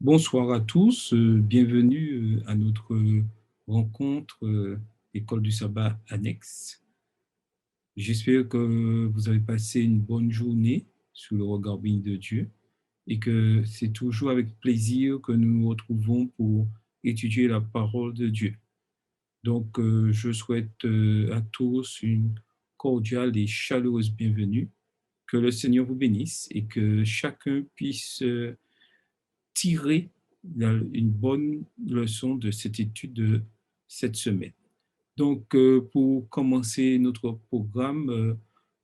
Bonsoir à tous, bienvenue à notre rencontre École du Sabbat annexe. J'espère que vous avez passé une bonne journée sous le regard béni de Dieu et que c'est toujours avec plaisir que nous nous retrouvons pour étudier la parole de Dieu. Donc, je souhaite à tous une cordiale et chaleureuse bienvenue. Que le Seigneur vous bénisse et que chacun puisse tirer une bonne leçon de cette étude de cette semaine. Donc, pour commencer notre programme,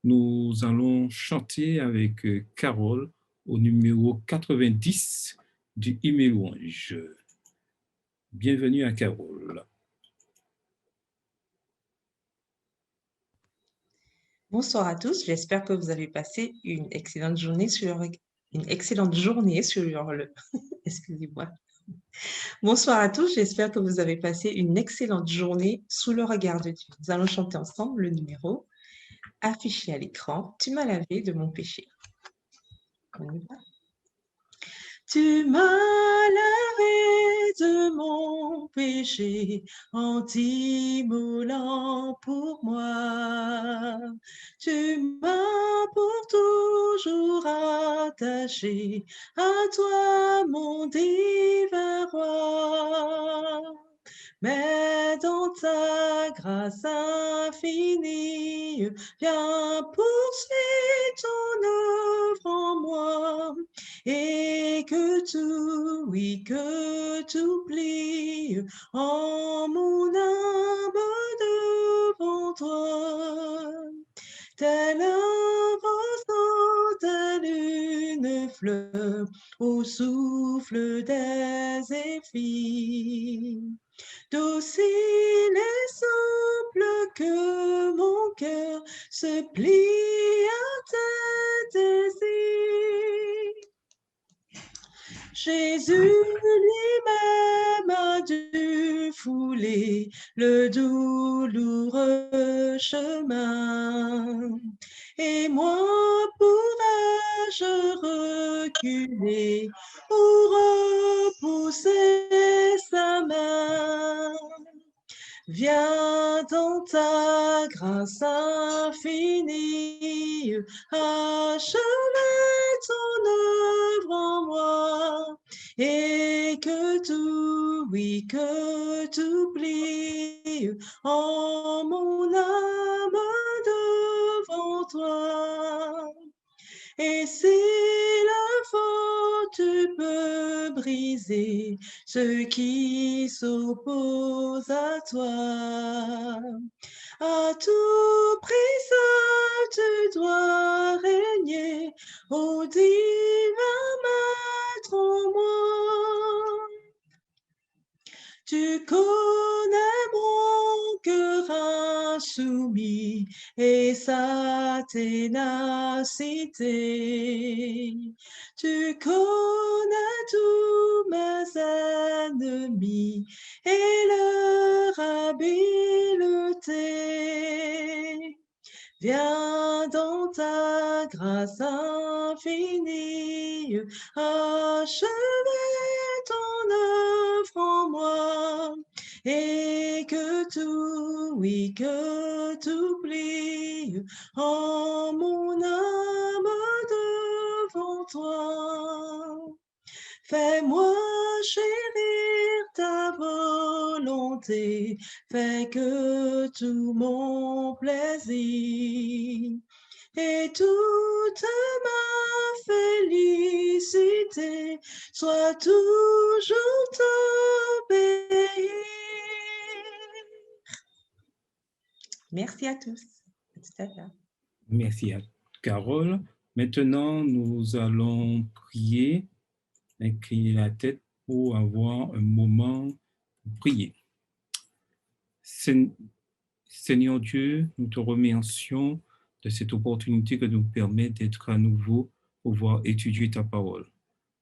nous allons chanter avec Carole au numéro 90 du Hymne et louange. Bienvenue à Carole. Bonsoir à tous, j'espère que vous avez passé une excellente journée sur le... Excusez-moi. Bonsoir à tous, j'espère que vous avez passé une excellente journée sous le regard de Dieu. Nous allons chanter ensemble le numéro affiché à l'écran. Tu m'as lavé de mon péché. On y va. Tu m'as lavé de mon péché en t'immolant pour moi. Tu m'as pour toujours attaché à toi, mon divin roi. Mais dans ta grâce infinie, viens poursuivre ton œuvre en moi. Et que tout, oui, que tout plie en mon âme devant toi. Telle un roseau, telle une fleur au souffle des zéphyrs. Docile et simple que mon cœur se plie à tes désirs. Jésus lui-même a dû fouler le douloureux chemin. Et moi pourrais-je reculer ou repousser sa main? Viens dans ta grâce infinie, achever ton œuvre en moi, et que tout, oui, que tout plie en mon âme devant toi. Et si la faute tu peux briser ceux qui s'opposent à toi, à tout prix seul tu dois régner, ô divin maître en moi. Tu connais mon cœur insoumis et sa ténacité. Tu connais tous mes ennemis et leur habileté. Viens dans ta grâce infinie, achever ton œuvre en moi, et que tout, oui, que tout plie en mon âme devant toi. Fais-moi chérir ta volonté, fais que tout mon plaisir et toute ma félicité soit toujours t'obéir. Merci à tous. À tout à l'heure. Merci à Carole. Maintenant, nous allons prier, incliner la tête pour avoir un moment pour prier. Seigneur Dieu, nous te remercions de cette opportunité que nous permet d'être à nouveau pour pouvoir étudier ta parole.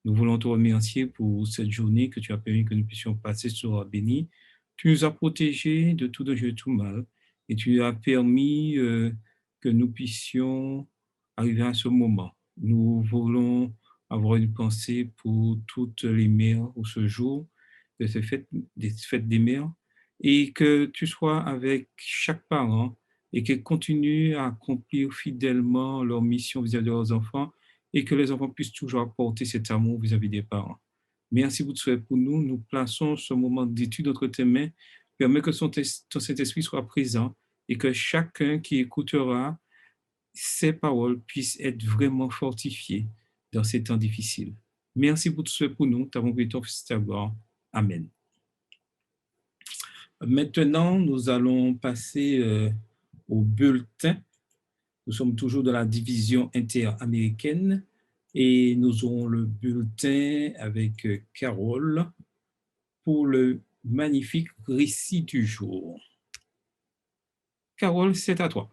Nous voulons te remercier pour cette journée que tu as permis que nous puissions passer sur la bénie. Tu nous as protégés de tout danger et tout mal et tu as permis que nous puissions arriver à ce moment. Nous voulons avoir une pensée pour toutes les mères pour ce jour de ces fêtes, des fêtes des mères, et que tu sois avec chaque parent et qu'ils continuent à accomplir fidèlement leur mission vis-à-vis de leurs enfants et que les enfants puissent toujours apporter cet amour vis-à-vis des parents. Merci pour tout ça pour nous. Nous plaçons ce moment d'étude entre tes mains. Permets que ton Saint-Esprit soit présent et que chacun qui écoutera ces paroles puissent être vraiment fortifiées dans ces temps difficiles. Merci pour tout ce pour nous. T'avons prié ton fils d'abord. Amen. Maintenant, nous allons passer au bulletin. Nous sommes toujours dans la division interaméricaine et nous aurons le bulletin avec Carole pour le magnifique récit du jour. Carole, c'est à toi.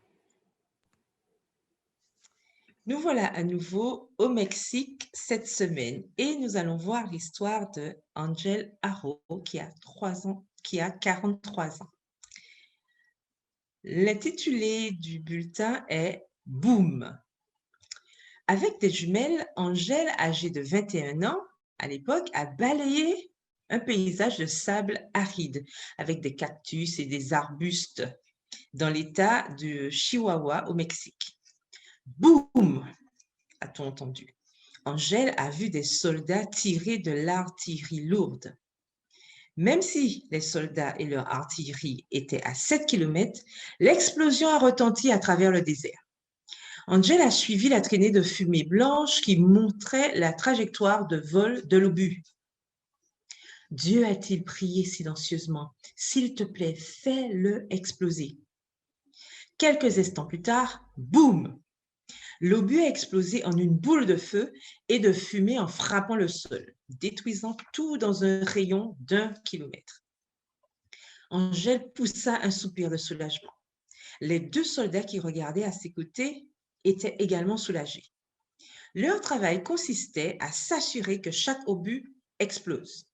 Nous voilà à nouveau au Mexique cette semaine et nous allons voir l'histoire de Angel Haro qui a 43 ans. L'intitulé du bulletin est « Boom ». Avec des jumelles, Angel, âgée de 21 ans à l'époque, a balayé un paysage de sable aride avec des cactus et des arbustes dans l'État de Chihuahua au Mexique. Boum, a-t-on entendu. Angel a vu des soldats tirer de l'artillerie lourde. Même si les soldats et leur artillerie étaient à 7 km, l'explosion a retenti à travers le désert. Angel a suivi la traînée de fumée blanche qui montrait la trajectoire de vol de l'obus. Dieu a-t-il prié silencieusement? S'il te plaît, fais-le exploser. Quelques instants plus tard, boum! L'obus a explosé en une boule de feu et de fumée en frappant le sol, détruisant tout dans un rayon d'1 kilomètre. Angel poussa un soupir de soulagement. Les 2 soldats qui regardaient à ses côtés étaient également soulagés. Leur travail consistait à s'assurer que chaque obus explose.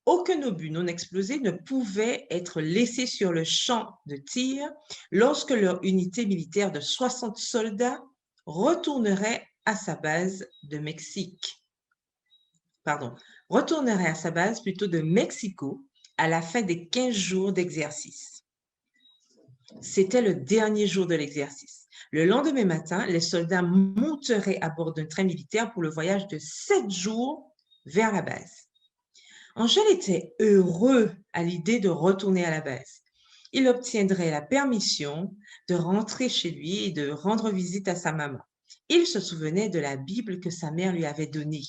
Aucun obus non explosé ne pouvait être laissé sur le champ de tir lorsque leur unité militaire de 60 soldats retournerait à sa base de Mexico à la fin des 15 jours d'exercice. C'était le dernier jour de l'exercice. Le lendemain matin, les soldats monteraient à bord d'un train militaire pour le voyage de 7 jours vers la base. Angel était heureux à l'idée de retourner à la base. Il obtiendrait la permission de rentrer chez lui et de rendre visite à sa maman. Il se souvenait de la Bible que sa mère lui avait donnée.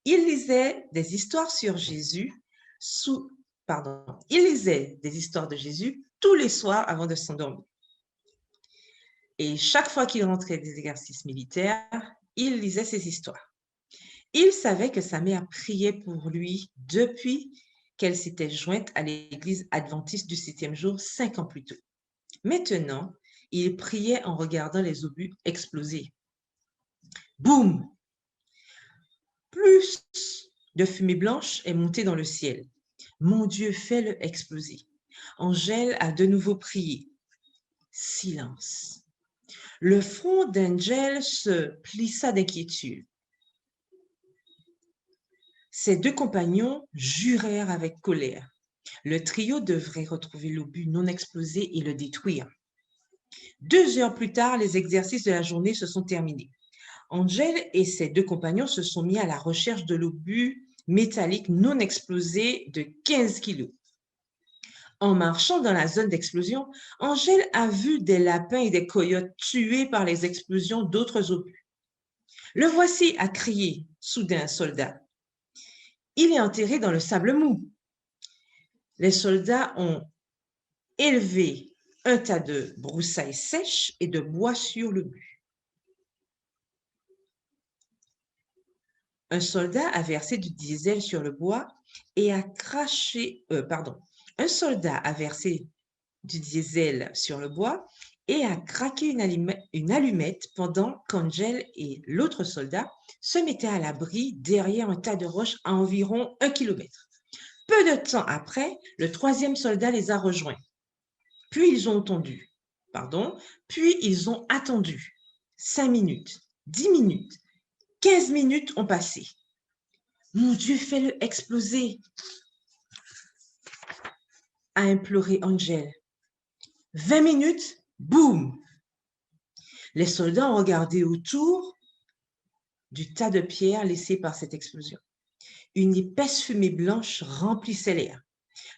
Il lisait des histoires sur Jésus il lisait des histoires de Jésus tous les soirs avant de s'endormir. Et chaque fois qu'il rentrait des exercices militaires, il lisait ces histoires. Il savait que sa mère priait pour lui depuis qu'elle s'était jointe à l'église adventiste du 7e jour 5 ans plus tôt. Maintenant, il priait en regardant les obus exploser. Boum! Plus de fumée blanche est montée dans le ciel. Mon Dieu, fais-le exploser. Angel a de nouveau prié. Silence. Le front d'Angel se plissa d'inquiétude. Ses 2 compagnons jurèrent avec colère. Le trio devrait retrouver l'obus non explosé et le détruire. 2 heures plus tard, les exercices de la journée se sont terminés. Angel et ses 2 compagnons se sont mis à la recherche de l'obus métallique non explosé de 15 kilos. En marchant dans la zone d'explosion, Angel a vu des lapins et des coyotes tués par les explosions d'autres obus. Le voici, a crié soudain un soldat. Il est enterré dans le sable mou. Les soldats ont élevé un tas de broussailles sèches et de bois sur l'obus. Un soldat a versé du diesel sur le bois et a craché, un soldat a versé du diesel sur le bois et a craqué une allumette pendant qu'Angel et l'autre soldat se mettaient à l'abri derrière un tas de roches à environ 1 kilomètre. Peu de temps après, le 3e soldat les a rejoints. Puis ils ont attendu 5 minutes, 10 minutes, 15 minutes ont passé. Mon Dieu, fais-le exploser, a imploré Angel. 20 minutes, boum! Les soldats ont regardé autour du tas de pierres laissées par cette explosion. Une épaisse fumée blanche remplissait l'air.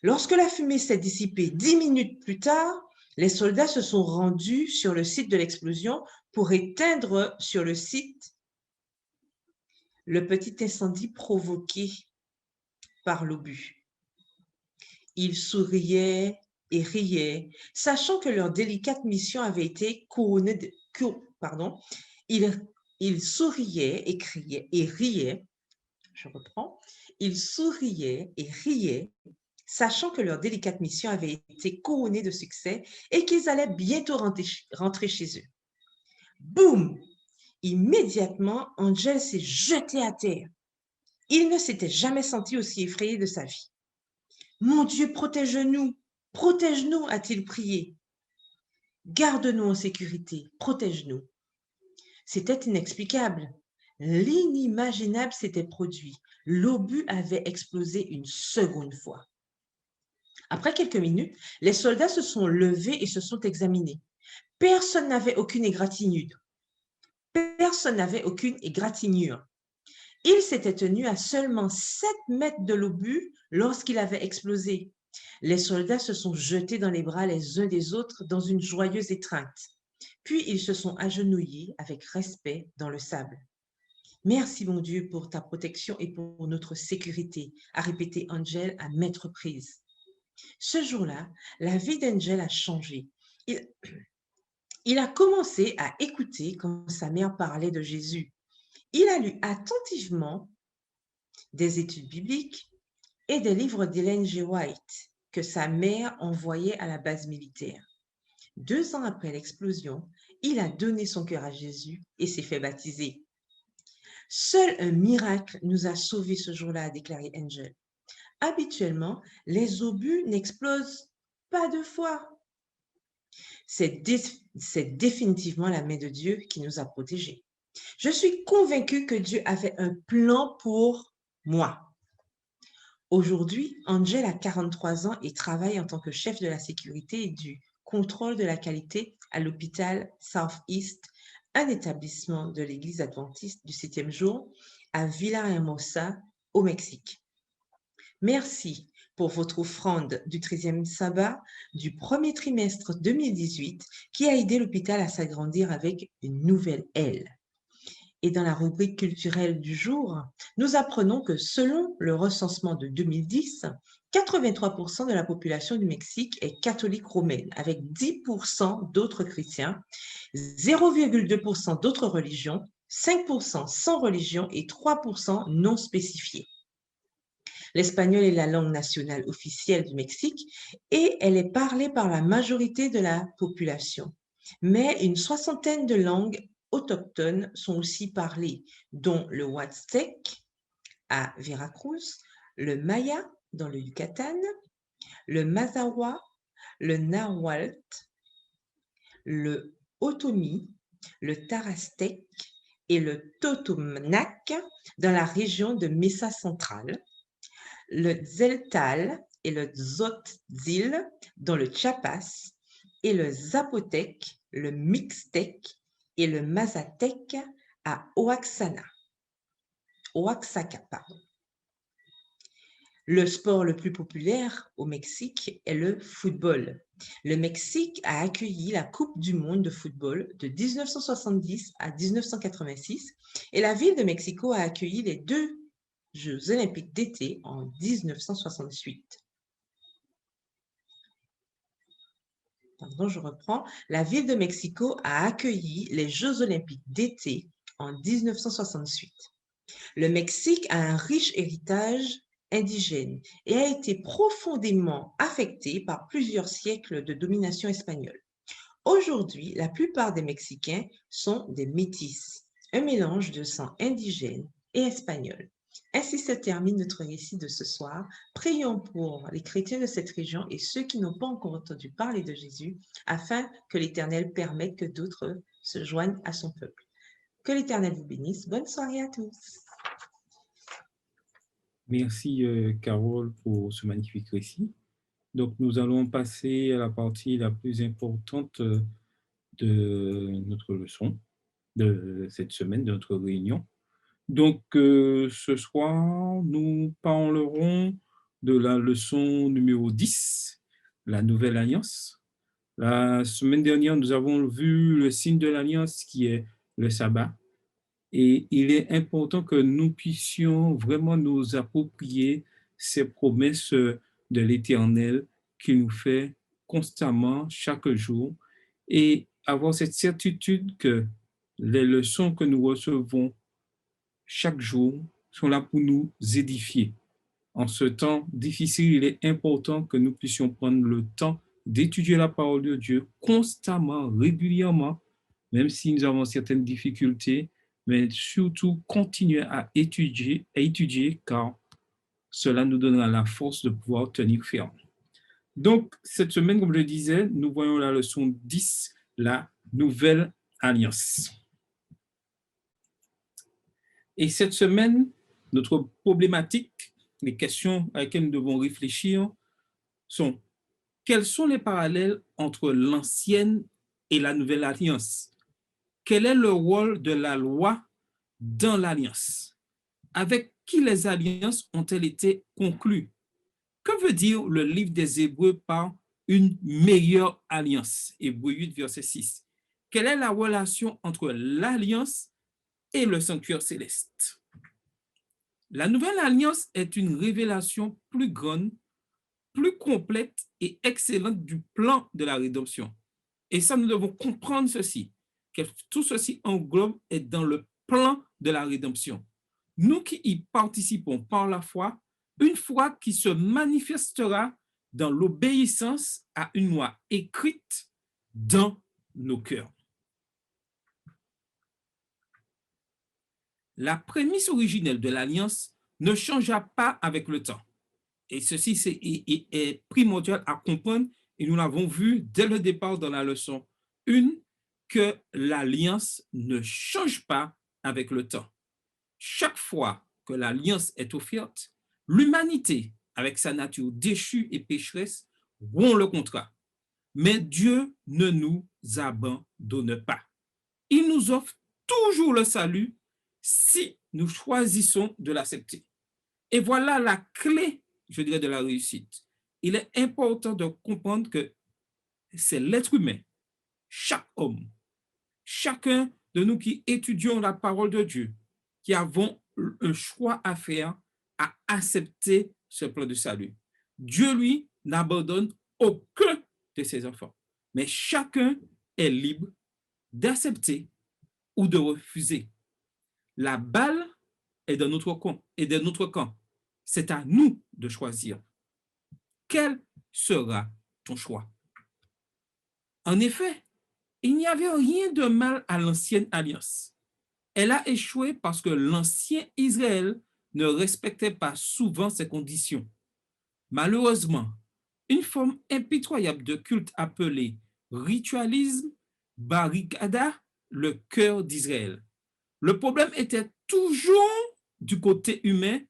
Lorsque la fumée s'est dissipée 10 minutes plus tard, les soldats se sont rendus sur le site de l'explosion pour éteindre sur le site le petit incendie provoqué par l'obus. Ils souriaient et riaient, sachant que leur délicate mission avait été couronnée de... Ils souriaient et criaient et riaient. Je reprends. Ils souriaient et riaient, sachant que leur délicate mission avait été couronnée de succès et qu'ils allaient bientôt rentrer chez eux. Boum! Immédiatement, Angel s'est jeté à terre. Il ne s'était jamais senti aussi effrayé de sa vie. « Mon Dieu, protège-nous, a-t-il prié. « Garde-nous en sécurité, protège-nous. » C'était inexplicable. L'inimaginable s'était produit. L'obus avait explosé une seconde fois. Après quelques minutes, les soldats se sont levés et se sont examinés. Personne n'avait aucune égratignure. Il s'était tenu à seulement 7 mètres de l'obus lorsqu'il avait explosé. Les soldats se sont jetés dans les bras les uns des autres dans une joyeuse étreinte. Puis ils se sont agenouillés avec respect dans le sable. « Merci, mon Dieu, pour ta protection et pour notre sécurité », a répété Angel à maintes reprises. Ce jour-là, la vie d'Angel a changé. Il a commencé à écouter quand sa mère parlait de Jésus. Il a lu attentivement des études bibliques et des livres d'Ellen G. White que sa mère envoyait à la base militaire. 2 ans après l'explosion, il a donné son cœur à Jésus et s'est fait baptiser. « Seul un miracle nous a sauvés ce jour-là », a déclaré Angel. Habituellement, les obus n'explosent pas 2 fois. C'est définitivement la main de Dieu qui nous a protégés. Je suis convaincue que Dieu avait un plan pour moi. Aujourd'hui, Angel a 43 ans et travaille en tant que chef de la sécurité et du contrôle de la qualité à l'hôpital Southeast, un établissement de l'Église adventiste du 7e jour à Villahermosa, au Mexique. Merci pour votre offrande du 13e sabbat du premier trimestre 2018 qui a aidé l'hôpital à s'agrandir avec une nouvelle aile. Et dans la rubrique culturelle du jour, nous apprenons que selon le recensement de 2010, 83% de la population du Mexique est catholique romaine, avec 10% d'autres chrétiens, 0,2% d'autres religions, 5% sans religion et 3% non spécifiés. L'espagnol est la langue nationale officielle du Mexique et elle est parlée par la majorité de la population. Mais une 60aine de langues autochtones sont aussi parlées, dont le Huastec à Veracruz, le Maya dans le Yucatan, le Mazawa, le Nahuatl, le Otomi, le Tarastec et le Totonac dans la région de Mesa centrale, le Tzeltal et le Tzotzil dans le Chiapas et le Zapotec, le Mixtec et le Mazatec à Oaxaca. Le sport le plus populaire au Mexique est le football. Le Mexique a accueilli la Coupe du monde de football de 1970 à 1986 et la ville de Mexico a accueilli les 2 Jeux olympiques d'été en 1968. Pardon, je reprends. La ville de Mexico a accueilli les Jeux olympiques d'été en 1968. Le Mexique a un riche héritage indigène et a été profondément affecté par plusieurs siècles de domination espagnole. Aujourd'hui, la plupart des Mexicains sont des métis, un mélange de sang indigène et espagnol. Ainsi se termine notre récit de ce soir. Prions pour les chrétiens de cette région et ceux qui n'ont pas encore entendu parler de Jésus, afin que l'Éternel permette que d'autres se joignent à son peuple. Que l'Éternel vous bénisse. Bonne soirée à tous. Merci, Carole, pour ce magnifique récit. Donc, nous allons passer à la partie la plus importante de notre leçon, de cette semaine, de notre réunion. Donc, ce soir, nous parlerons de la leçon numéro 10, la nouvelle alliance. La semaine dernière, nous avons vu le signe de l'alliance qui est le sabbat. Et il est important que nous puissions vraiment nous approprier ces promesses de l'Éternel qu'il nous fait constamment, chaque jour, et avoir cette certitude que les leçons que nous recevons chaque jour sont là pour nous édifier. En ce temps difficile, il est important que nous puissions prendre le temps d'étudier la parole de Dieu constamment, régulièrement, même si nous avons certaines difficultés, mais surtout continuer à étudier car cela nous donnera la force de pouvoir tenir ferme. Donc, cette semaine, comme je le disais, nous voyons la leçon 10, la nouvelle alliance. Et cette semaine, notre problématique, les questions à lesquelles nous devons réfléchir sont: quels sont les parallèles entre l'ancienne et la nouvelle alliance? Quel est le rôle de la loi dans l'alliance? Avec qui les alliances ont-elles été conclues? Que veut dire le livre des Hébreux par une meilleure alliance? Hébreux 8, verset 6. Quelle est la relation entre l'alliance et le sanctuaire céleste? La nouvelle alliance est une révélation plus grande, plus complète et excellente du plan de la rédemption. Et ça, nous devons comprendre ceci, que tout ceci englobe est dans le plan de la rédemption. Nous qui y participons par la foi, une foi qui se manifestera dans l'obéissance à une loi écrite dans nos cœurs. La prémisse originelle de l'alliance ne changea pas avec le temps. Et ceci est primordial à comprendre, et nous l'avons vu dès le départ dans la leçon 1, que l'alliance ne change pas avec le temps. Chaque fois que l'alliance est offerte, l'humanité, avec sa nature déchue et pécheresse, rompt le contrat. Mais Dieu ne nous abandonne pas. Il nous offre toujours le salut si nous choisissons de l'accepter. Et voilà la clé, je dirais, de la réussite. Il est important de comprendre que c'est l'être humain, chaque homme, chacun de nous qui étudions la parole de Dieu, qui avons un choix à faire à accepter ce plan de salut. Dieu, lui, n'abandonne aucun de ses enfants, mais chacun est libre d'accepter ou de refuser. La balle est dans notre camp. C'est à nous de choisir. Quel sera ton choix? En effet, il n'y avait rien de mal à l'ancienne alliance. Elle a échoué parce que l'ancien Israël ne respectait pas souvent ses conditions. Malheureusement, une forme impitoyable de culte appelée ritualisme barricada le cœur d'Israël. Le problème était toujours du côté humain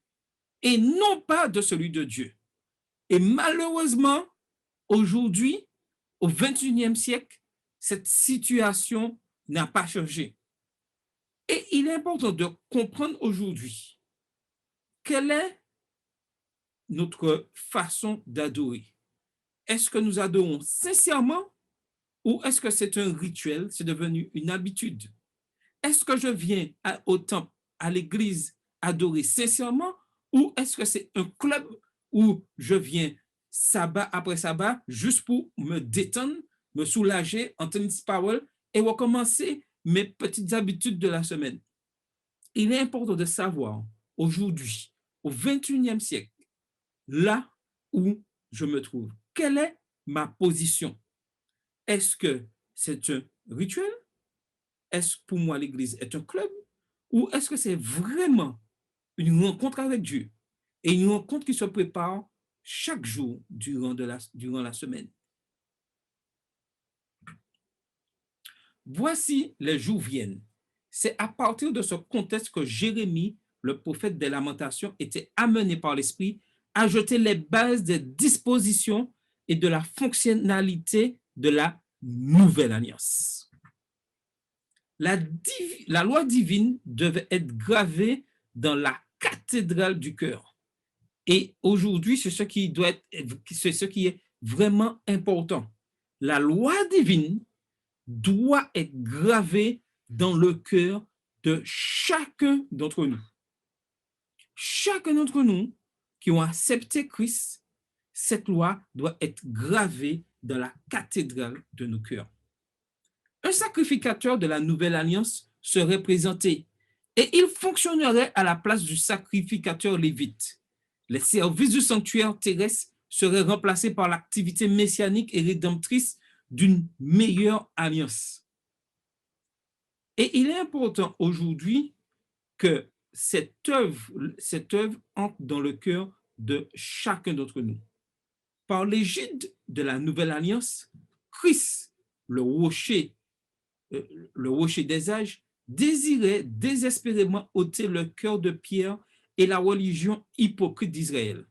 et non pas de celui de Dieu. Et malheureusement, aujourd'hui, au XXIe siècle, cette situation n'a pas changé. Et il est important de comprendre aujourd'hui quelle est notre façon d'adorer. Est-ce que nous adorons sincèrement ou est-ce que c'est un rituel, c'est devenu une habitude? Est-ce que je viens au temple, à l'église, adorer sincèrement ou est-ce que c'est un club où je viens sabbat après sabbat juste pour me détendre, me soulager, entendre une parole et recommencer mes petites habitudes de la semaine? Il est important de savoir aujourd'hui, au XXIe siècle, là où je me trouve, quelle est ma position? Est-ce que c'est un rituel? Est-ce que pour moi l'église est un club? Ou est-ce que c'est vraiment une rencontre avec Dieu et une rencontre qui se prépare chaque jour durant la semaine? Voici les jours viennent. C'est à partir de ce contexte que Jérémie, le prophète des Lamentations, était amené par l'Esprit à jeter les bases des dispositions et de la fonctionnalité de la nouvelle alliance. La loi divine devait être gravée dans la cathédrale du cœur. Et aujourd'hui, c'est ce qui est vraiment important. La loi divine doit être gravée dans le cœur de chacun d'entre nous. Chacun d'entre nous qui ont accepté Christ, cette loi doit être gravée dans la cathédrale de nos cœurs. Un sacrificateur de la nouvelle alliance serait présenté et il fonctionnerait à la place du sacrificateur lévite. Les services du sanctuaire terrestre seraient remplacés par l'activité messianique et rédemptrice d'une meilleure alliance. Et il est important aujourd'hui que cette œuvre entre dans le cœur de chacun d'entre nous. Par l'égide de la nouvelle alliance, Christ, le rocher des âges, désirait désespérément ôter le cœur de pierre et la religion hypocrite d'Israël.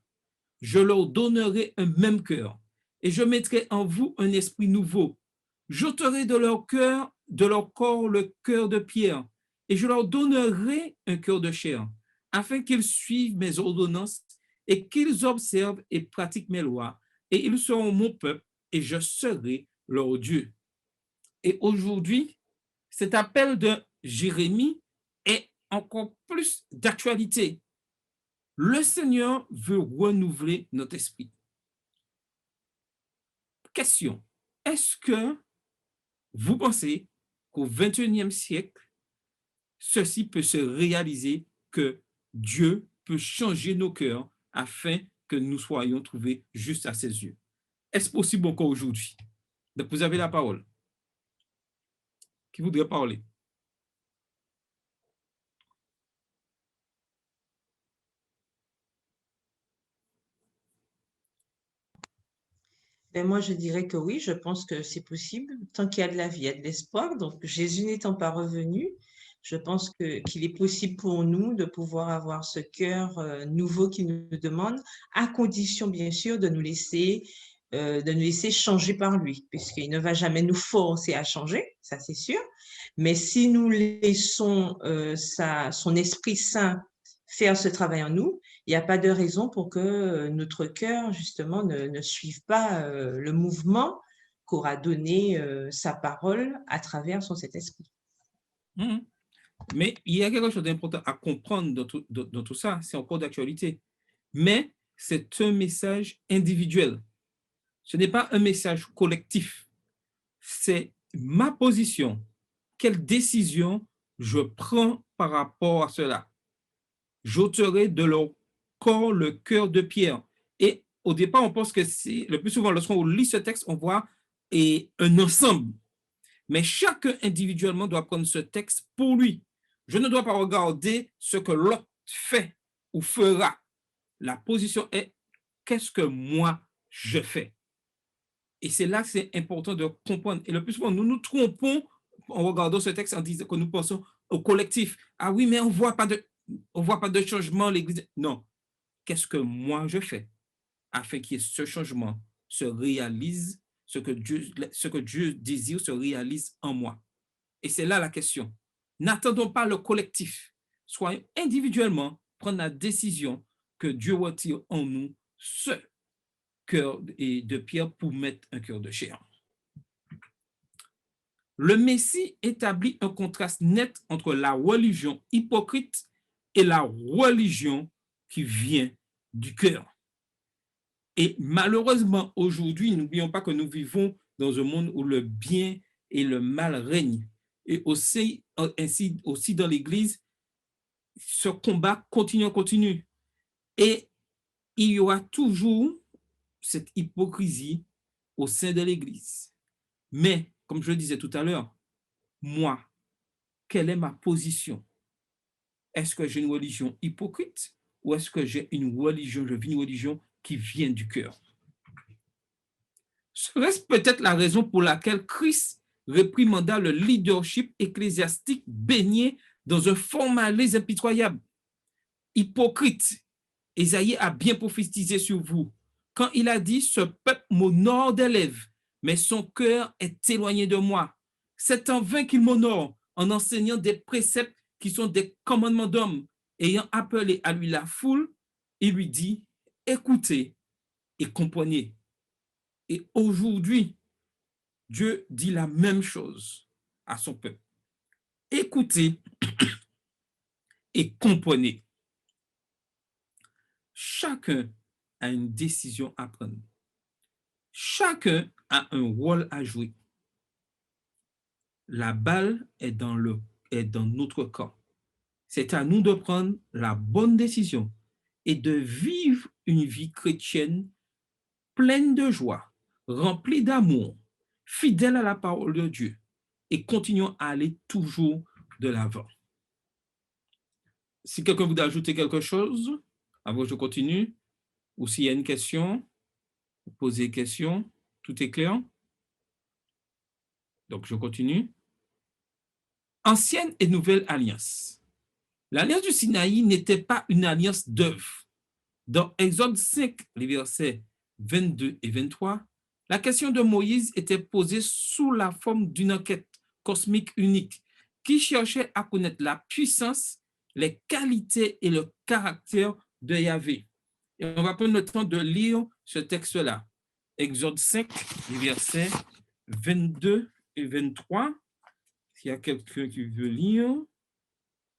Je leur donnerai un même cœur et je mettrai en vous un esprit nouveau. J'ôterai de leur corps le cœur de pierre et je leur donnerai un cœur de chair, afin qu'ils suivent mes ordonnances et qu'ils observent et pratiquent mes lois, et ils seront mon peuple et je serai leur Dieu. Et aujourd'hui, cet appel de Jérémie est encore plus d'actualité. Le Seigneur veut renouveler notre esprit. Question, est-ce que vous pensez qu'au XXIe siècle, ceci peut se réaliser, que Dieu peut changer nos cœurs afin que nous soyons trouvés justes à ses yeux? Est-ce possible encore aujourd'hui? Donc, vous avez la parole. Qui voudrait parler? Ben moi, je dirais que oui, je pense que c'est possible. Tant qu'il y a de la vie, il y a de l'espoir. Donc, Jésus n'étant pas revenu, je pense qu'il est possible pour nous de pouvoir avoir ce cœur nouveau qu'il nous demande, à condition, bien sûr, de nous laisser changer par lui, puisqu'il ne va jamais nous forcer à changer, ça c'est sûr. Mais si nous laissons son Esprit Saint faire ce travail en nous, il n'y a pas de raison pour que notre cœur, justement, ne suive pas le mouvement qu'aura donné sa parole à travers son Saint-Esprit. Mais il y a quelque chose d'important à comprendre dans tout ça, c'est encore d'actualité. Mais c'est un message individuel. Ce n'est pas un message collectif. C'est ma position. Quelle décision je prends par rapport à cela? J'ôterai de leur corps le cœur de pierre. Et au départ, on pense que c'est, le plus souvent, lorsqu'on lit ce texte, on voit un ensemble. Mais chacun individuellement doit prendre ce texte pour lui. Je ne dois pas regarder ce que l'autre fait ou fera. La position est, qu'est-ce que moi je fais? Et c'est là que c'est important de comprendre. Et le plus souvent, nous nous trompons en regardant ce texte en disant que nous pensons au collectif. Ah oui, mais on ne voit pas de changement, l'Église. Non. Qu'est-ce que moi je fais afin que ce changement se réalise, ce que Dieu désire se réalise en moi? Et c'est là la question. N'attendons pas le collectif. Soyons individuellement prendre la décision que Dieu retire en nous ce cœur de pierre pour mettre un cœur de chair. Le Messie établit un contraste net entre la religion hypocrite et la religion qui vient du cœur. Et malheureusement, aujourd'hui, n'oublions pas que nous vivons dans un monde où le bien et le mal règnent. Et aussi dans l'Église, ce combat continue. Et il y aura toujours cette hypocrisie au sein de l'Église. Mais, comme je le disais tout à l'heure, moi, quelle est ma position? Est-ce que j'ai une religion hypocrite ou est-ce que j'ai je vis une religion qui vient du cœur? Serait-ce peut-être la raison pour laquelle Christ réprimanda le leadership ecclésiastique baigné dans un formalisme impitoyable. Hypocrite, Ésaïe a bien prophétisé sur vous quand il a dit « Ce peuple m'honore des lèvres, mais son cœur est éloigné de moi. C'est en vain qu'il m'honore en enseignant des préceptes qui sont des commandements d'hommes. » Ayant appelé à lui la foule, il lui dit « Écoutez et comprenez. » Et aujourd'hui, Dieu dit la même chose à son peuple. Écoutez et comprenez. Chacun a une décision à prendre. Chacun a un rôle à jouer. La balle est dans notre camp. C'est à nous de prendre la bonne décision et de vivre une vie chrétienne pleine de joie, remplie d'amour, fidèle à la parole de Dieu et continuons à aller toujours de l'avant. Si quelqu'un voudrait ajouter quelque chose, avant que je continue, ou s'il y a une question, posez une question, tout est clair? Donc, je continue. Ancienne et nouvelle alliance. L'alliance du Sinaï n'était pas une alliance d'œuvre. Dans Exode 5, les versets 22 et 23, la question de Moïse était posée sous la forme d'une enquête cosmique unique qui cherchait à connaître la puissance, les qualités et le caractère de Yahvé. Et on va prendre le temps de lire ce texte-là. Exode 5, les versets 22 et 23. S'il y a quelqu'un qui veut lire,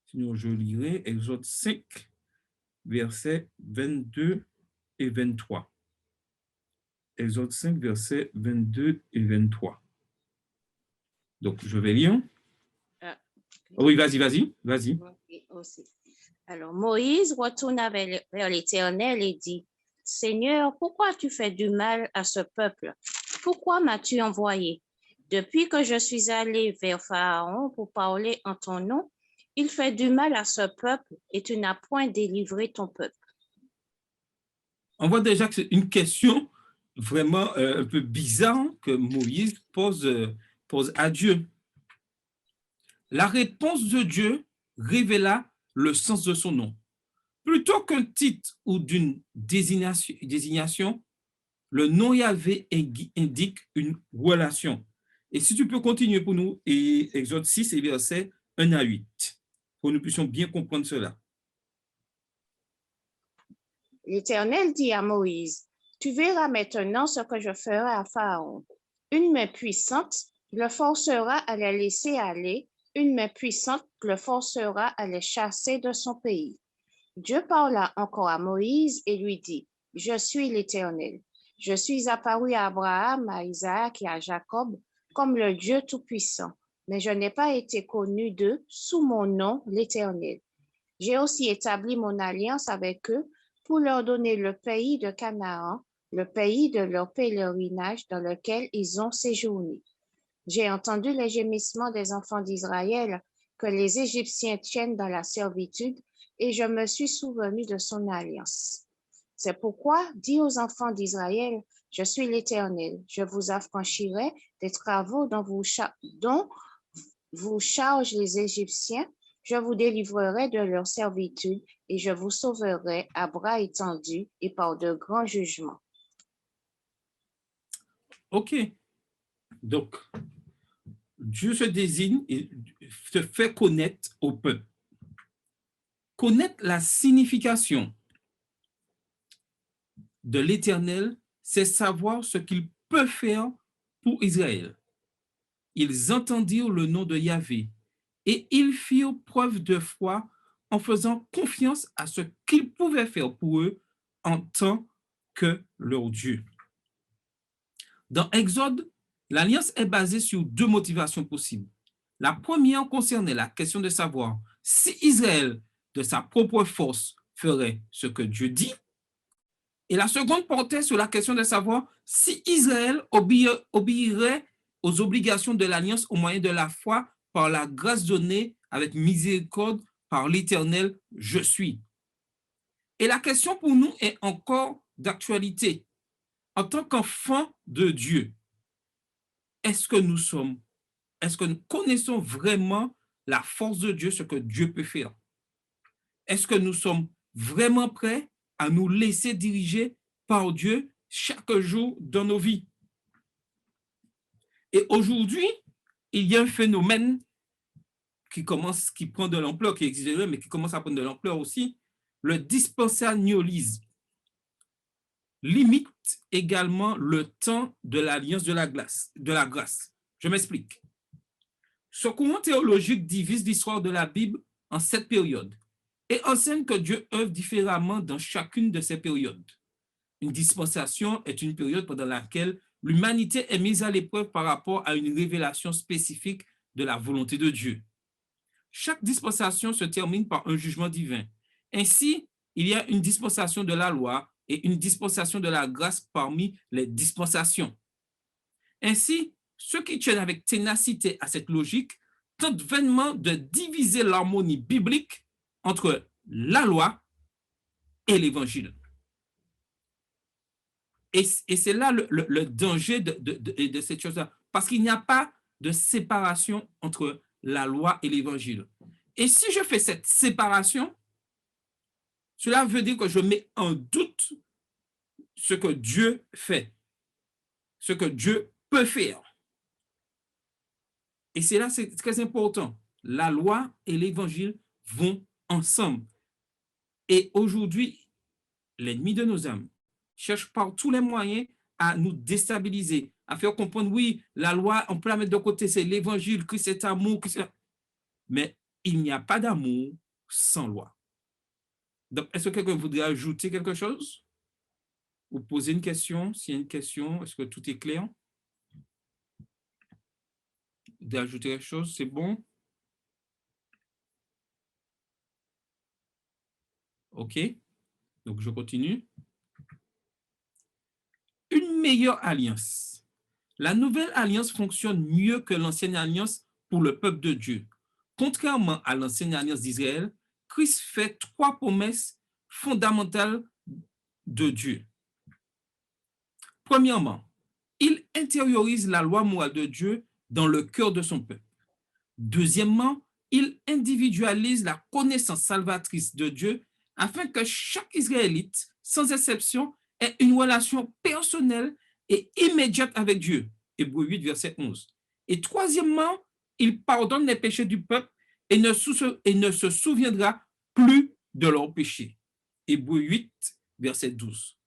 sinon je lirai Exode 5, versets 22 et 23. Exode 5, versets 22 et 23. Donc, je vais lire. Oui, vas-y. Aussi. Alors, Moïse retourna vers l'Éternel et dit, « Seigneur, pourquoi tu fais du mal à ce peuple? Pourquoi m'as-tu envoyé? Depuis que je suis allé vers Pharaon pour parler en ton nom, il fait du mal à ce peuple et tu n'as point délivré ton peuple. » On voit déjà que c'est une question vraiment un peu bizarre que Moïse pose à Dieu. La réponse de Dieu révéla le sens de son nom. Plutôt qu'un titre ou d'une désignation, le nom Yahvé indique une relation. Et si tu peux continuer pour nous, et Exode 6, et versets 1 à 8, pour que nous puissions bien comprendre cela. L'Éternel dit à Moïse, « Tu verras maintenant ce que je ferai à Pharaon. Une main puissante le forcera à les laisser aller, une main puissante le forcera à les chasser de son pays. » Dieu parla encore à Moïse et lui dit, « Je suis l'Éternel. Je suis apparu à Abraham, à Isaac et à Jacob comme le Dieu Tout-Puissant, mais je n'ai pas été connu d'eux sous mon nom, l'Éternel. J'ai aussi établi mon alliance avec eux pour leur donner le pays de Canaan, le pays de leur pèlerinage dans lequel ils ont séjourné. J'ai entendu les gémissements des enfants d'Israël que les Égyptiens tiennent dans la servitude et je me suis souvenu de son alliance. C'est pourquoi, dis aux enfants d'Israël, je suis l'Éternel, je vous affranchirai des travaux dont vous chargent les Égyptiens, je vous délivrerai de leur servitude et je vous sauverai à bras étendus et par de grands jugements. OK. Donc, Dieu se désigne et se fait connaître au peuple. Connaître la signification de l'Éternel, c'est savoir ce qu'il peut faire pour Israël. Ils entendirent le nom de Yahvé et ils firent preuve de foi en faisant confiance à ce qu'il pouvait faire pour eux en tant que leur Dieu. Dans Exode, l'alliance est basée sur deux motivations possibles. La première concernait la question de savoir si Israël, de sa propre force, ferait ce que Dieu dit. Et la seconde portait sur la question de savoir si Israël obéirait aux obligations de l'alliance au moyen de la foi par la grâce donnée avec miséricorde par l'Éternel, je suis. Et la question pour nous est encore d'actualité. En tant qu'enfants de Dieu, est-ce que nous sommes est-ce que nous connaissons vraiment la force de Dieu, ce que Dieu peut faire? Est-ce que nous sommes vraiment prêts à nous laisser diriger par Dieu chaque jour dans nos vies? Et aujourd'hui, il y a un phénomène qui prend de l'ampleur, qui existe, mais qui commence à prendre de l'ampleur aussi, le dispensationalisme limite également le temps de l'alliance de la grâce. Je m'explique. Ce courant théologique divise l'histoire de la Bible en 7 périodes et enseigne que Dieu œuvre différemment dans chacune de ces périodes. Une dispensation est une période pendant laquelle l'humanité est mise à l'épreuve par rapport à une révélation spécifique de la volonté de Dieu. Chaque dispensation se termine par un jugement divin. Ainsi, il y a une dispensation de la loi et une dispensation de la grâce parmi les dispensations. Ainsi, ceux qui tiennent avec ténacité à cette logique tentent vainement de diviser l'harmonie biblique entre la loi et l'évangile. Et c'est là le danger de cette chose-là, parce qu'il n'y a pas de séparation entre la loi et l'évangile. Et si je fais cette séparation, cela veut dire que je mets en doute ce que Dieu fait, ce que Dieu peut faire. Et c'est là, c'est très important. La loi et l'évangile vont ensemble. Et aujourd'hui, l'ennemi de nos âmes cherche par tous les moyens à nous déstabiliser, à faire comprendre, oui, la loi, on peut la mettre de côté, c'est l'évangile, Christ est amour, mais il n'y a pas d'amour sans loi. Donc, est-ce que quelqu'un voudrait ajouter quelque chose? Ou poser une question? S'il y a une question, est-ce que tout est clair? D'ajouter quelque chose, c'est bon? OK. Donc, je continue. Une meilleure alliance. La nouvelle alliance fonctionne mieux que l'ancienne alliance pour le peuple de Dieu. Contrairement à l'ancienne alliance d'Israël, Christ fait 3 promesses fondamentales de Dieu. Premièrement, il intériorise la loi morale de Dieu dans le cœur de son peuple. Deuxièmement, il individualise la connaissance salvatrice de Dieu afin que chaque Israélite, sans exception, ait une relation personnelle et immédiate avec Dieu. Hébreux 8, verset 11. Et troisièmement, il pardonne les péchés du peuple et ne se souviendra plus de leurs péchés. Hébreux 8, verset 12.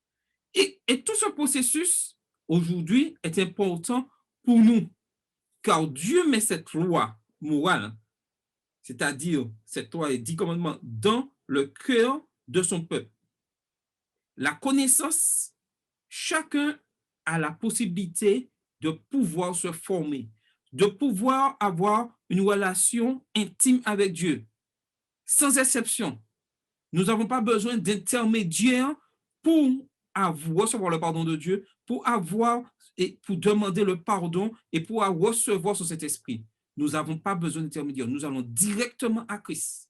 Et tout ce processus, aujourd'hui, est important pour nous, car Dieu met cette loi morale, c'est-à-dire cette loi et 10 commandements, dans le cœur de son peuple. La connaissance, chacun a la possibilité de pouvoir se former, de pouvoir avoir une relation intime avec Dieu, sans exception. Nous n'avons pas besoin d'intermédiaires pour recevoir le pardon de Dieu, pour demander le pardon et pour recevoir son Saint-Esprit. Nous n'avons pas besoin d'intermédiaire. Nous allons directement à Christ.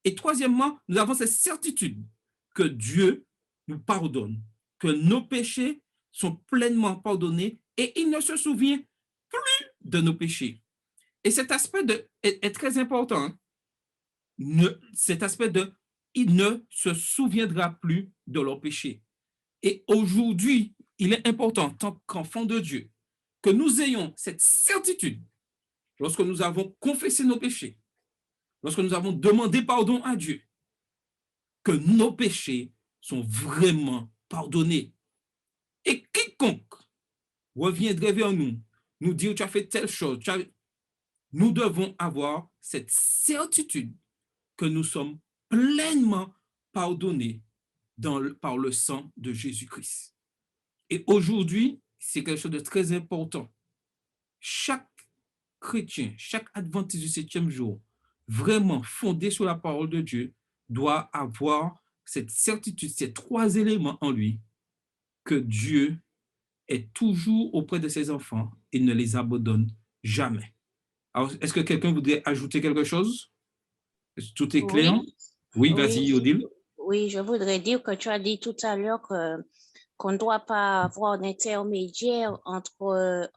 Et troisièmement, nous avons cette certitude que Dieu nous pardonne, que nos péchés sont pleinement pardonnés et il ne se souvient plus de nos péchés. Et cet aspect est très important. Cet aspect il ne se souviendra plus de leurs péchés. Et aujourd'hui, il est important, en tant qu'enfants de Dieu, que nous ayons cette certitude, lorsque nous avons confessé nos péchés, lorsque nous avons demandé pardon à Dieu, que nos péchés sont vraiment pardonnés. Et quiconque reviendrait vers nous, nous dire, tu as fait telle chose, nous devons avoir cette certitude que nous sommes pleinement pardonnés par le sang de Jésus-Christ. Et aujourd'hui, c'est quelque chose de très important. Chaque chrétien, chaque adventiste du 7e jour, vraiment fondé sur la parole de Dieu, doit avoir cette certitude, ces 3 éléments en lui, que Dieu est toujours auprès de ses enfants et ne les abandonne jamais. Alors, est-ce que quelqu'un voudrait ajouter quelque chose? Tout est clair? Oui, vas-y, Odile. Oui, je voudrais dire que tu as dit tout à l'heure qu'on ne doit pas avoir d'intermédiaire entre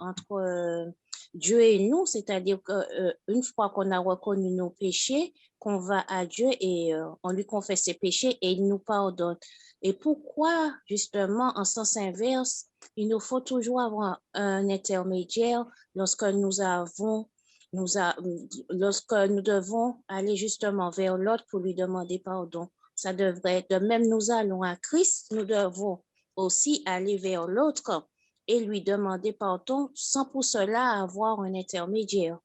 Dieu et nous, c'est-à-dire qu'une fois qu'on a reconnu nos péchés, qu'on va à Dieu et on lui confesse ses péchés et il nous pardonne. Et pourquoi, justement, en sens inverse, il nous faut toujours avoir un intermédiaire lorsque lorsque nous devons aller justement vers l'autre pour lui demander pardon. Ça devrait être de même, nous allons à Christ, nous devons aussi aller vers l'autre et lui demander pardon sans pour cela avoir un intermédiaire.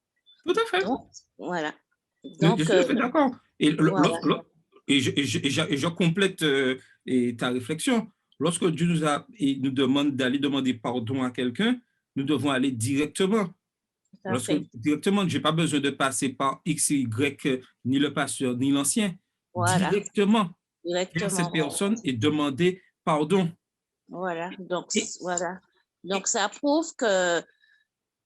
Tout à fait. Donc, voilà. Je suis tout à fait d'accord. Et, voilà. je complète ta réflexion. Lorsque Dieu nous demande d'aller demander pardon à quelqu'un, nous devons aller directement. Directement, je n'ai pas besoin de passer par X, Y, ni le pasteur, ni l'ancien. Voilà. Directement vers cette personne et demander pardon. Voilà. Donc, voilà. Donc, ça prouve que,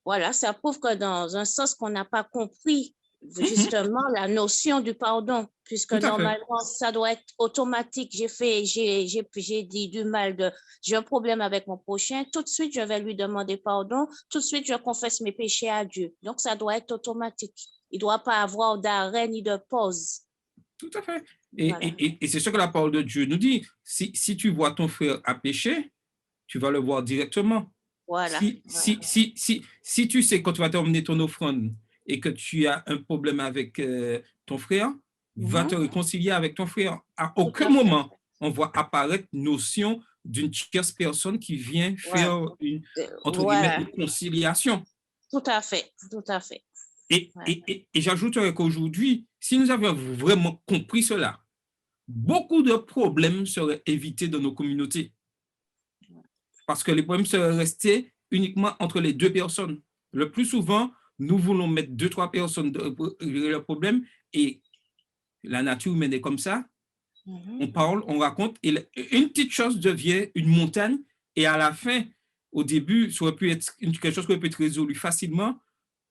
voilà, ça prouve que dans un sens qu'on n'a pas compris justement la notion du pardon, puisque normalement, ça doit être automatique. J'ai dit du mal, j'ai un problème avec mon prochain, tout de suite, je vais lui demander pardon, tout de suite, je confesse mes péchés à Dieu. Donc, ça doit être automatique. Il ne doit pas avoir d'arrêt ni de pause. Tout à fait. Et c'est ce que la parole de Dieu nous dit. Si tu vois ton frère à pécher, tu vas le voir directement. Voilà. Si tu sais quand tu vas t'emmener ton offrande et que tu as un problème avec ton frère, va te réconcilier avec ton frère. À aucun moment, on voit apparaître notion d'une tierce personne qui vient faire une conciliation. Tout à fait, tout à fait. Et j'ajouterais qu'aujourd'hui, si nous avions vraiment compris cela, beaucoup de problèmes seraient évités dans nos communautés. Parce que les problèmes seraient restés uniquement entre les deux personnes. Le plus souvent, nous voulons mettre 2-3 personnes pour régler le problème et la nature humaine est comme ça. On parle, on raconte et une petite chose devient une montagne et à la fin, au début, ça aurait pu être quelque chose qui aurait pu être résolu facilement,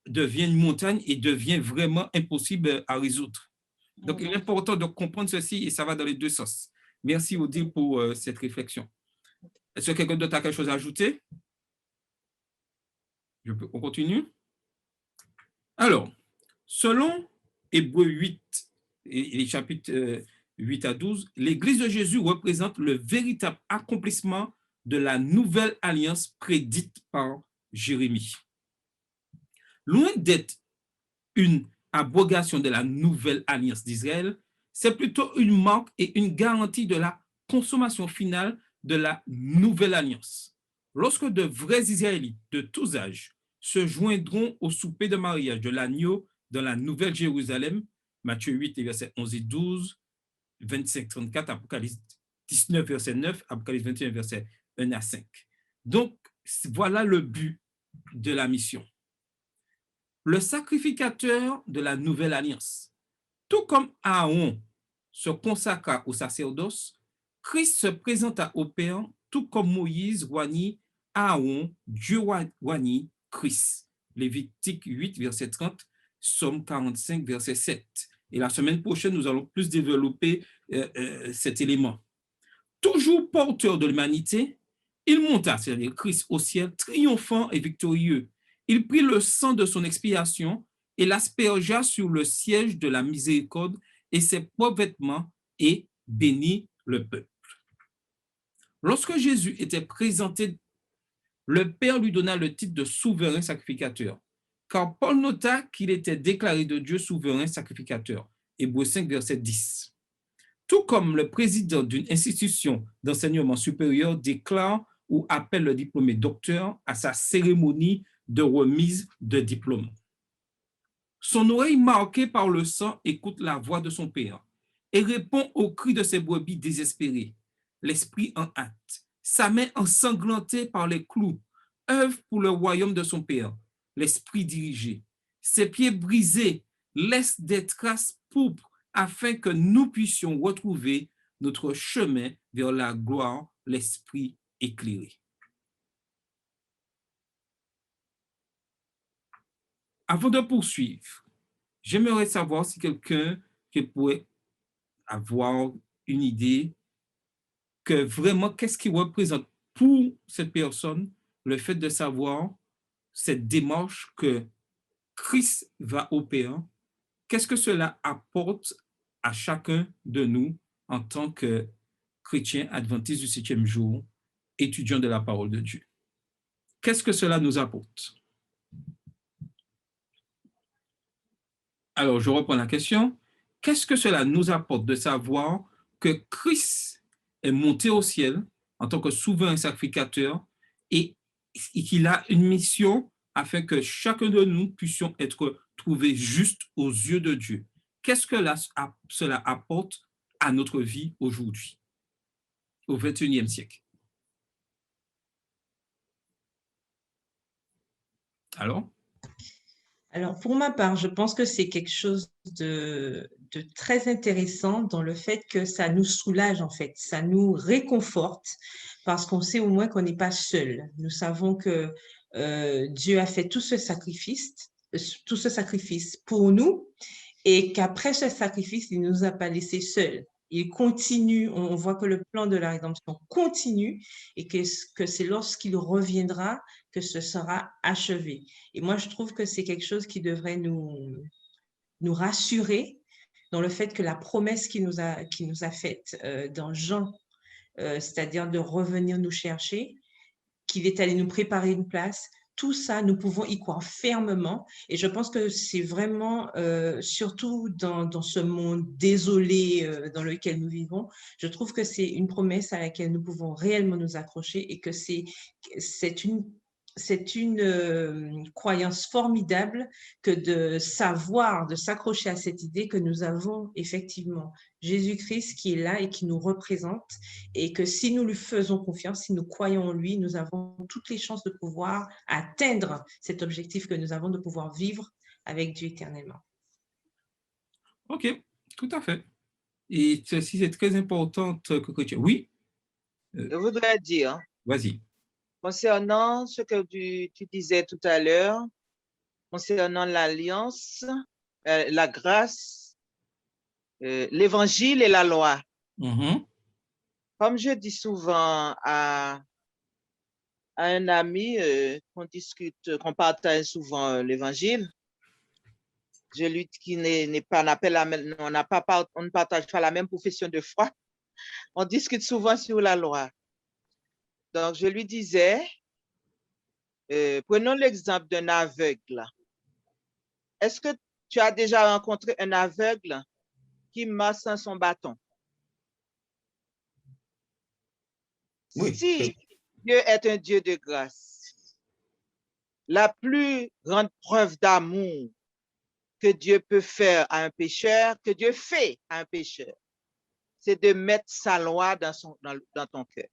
devient une montagne et devient vraiment impossible à résoudre. Donc, il est important de comprendre ceci et ça va dans les deux sens. Merci Odile pour cette réflexion. Est-ce que quelqu'un d'autre a quelque chose à ajouter? On continue? Alors, selon Hébreux 8 et les chapitres 8 à 12, l'Église de Jésus représente le véritable accomplissement de la nouvelle alliance prédite par Jérémie. Loin d'être une abrogation de la nouvelle alliance d'Israël, c'est plutôt une marque et une garantie de la consommation finale de la nouvelle alliance. Lorsque de vrais Israélites de tous âges se joindront au souper de mariage de l'agneau dans la Nouvelle Jérusalem, Matthieu 8, versets 11 et 12, 25-34, Apocalypse 19, verset 9, Apocalypse 21, verset 1 à 5. Donc, voilà le but de la mission. Le sacrificateur de la nouvelle alliance. Tout comme Aaron se consacra au sacerdoce, Christ se présenta au Père, tout comme Moïse oignit Aaron, Dieu oignit Christ. Lévitique 8, verset 30, Somme 45, verset 7. Et la semaine prochaine, nous allons plus développer cet élément. Toujours porteur de l'humanité, il monta, c'est-à-dire Christ, au ciel, triomphant et victorieux. Il prit le sang de son expiation et l'aspergea sur le siège de la miséricorde et ses propres vêtements et bénit le peuple. Lorsque Jésus était présenté, le Père lui donna le titre de souverain sacrificateur, car Paul nota qu'il était déclaré de Dieu souverain sacrificateur. Hébreux 5, verset 10. Tout comme le président d'une institution d'enseignement supérieur déclare ou appelle le diplômé docteur à sa cérémonie de remise de diplôme. Son oreille marquée par le sang écoute la voix de son Père et répond aux cris de ses brebis désespérées. L'esprit en hâte, sa main ensanglantée par les clous, œuvre pour le royaume de son Père. L'esprit dirigé, ses pieds brisés laissent des traces pourpres afin que nous puissions retrouver notre chemin vers la gloire, l'esprit éclairé. Avant de poursuivre, j'aimerais savoir si quelqu'un qui pourrait avoir une idée que vraiment, qu'est-ce qui représente pour cette personne le fait de savoir cette démarche que Christ va opérer, qu'est-ce que cela apporte à chacun de nous en tant que chrétiens adventistes du 7e jour, étudiants de la parole de Dieu? Qu'est-ce que cela nous apporte? Alors, je reprends la question. Qu'est-ce que cela nous apporte de savoir que Christ est monté au ciel en tant que souverain sacrificateur et qu'il a une mission afin que chacun de nous puissions être trouvés justes aux yeux de Dieu? Qu'est-ce que cela apporte à notre vie aujourd'hui, au XXIe siècle? Alors, pour ma part, je pense que c'est quelque chose de très intéressant dans le fait que ça nous soulage, en fait, ça nous réconforte parce qu'on sait au moins qu'on n'est pas seul. Nous savons que Dieu a fait tout ce sacrifice pour nous et qu'après ce sacrifice, il ne nous a pas laissés seuls. Il continue, on voit que le plan de la rédemption continue et que c'est lorsqu'il reviendra que ce sera achevé. Et moi, je trouve que c'est quelque chose qui devrait nous rassurer dans le fait que la promesse qu'il nous a faite dans Jean, c'est-à-dire de revenir nous chercher, qu'il est allé nous préparer une place, tout ça, nous pouvons y croire fermement. Et je pense que c'est vraiment, surtout dans ce monde désolé dans lequel nous vivons, je trouve que c'est une promesse à laquelle nous pouvons réellement nous accrocher et que c'est une croyance formidable que de savoir, de s'accrocher à cette idée que nous avons effectivement Jésus-Christ qui est là et qui nous représente et que si nous lui faisons confiance, si nous croyons en lui, nous avons toutes les chances de pouvoir atteindre cet objectif que nous avons de pouvoir vivre avec Dieu éternellement. OK, tout à fait. Et ceci, c'est très important que chrétien. Oui? Je voudrais dire, Vas-y. concernant ce que tu disais tout à l'heure, concernant l'alliance, la grâce, l'évangile et la loi. Comme je dis souvent à un ami qu'on discute, qu'on partage souvent l'évangile, je lui dis qu'il n'est pas, on ne partage pas la même profession de foi. On discute souvent sur la loi. Donc, je lui disais, prenons l'exemple d'un aveugle. Est-ce que tu as déjà rencontré un aveugle qui marche sans son bâton? Oui. Si Dieu est un Dieu de grâce, la plus grande preuve d'amour que Dieu peut faire à un pécheur, que Dieu fait à un pécheur, c'est de mettre sa loi dans ton cœur.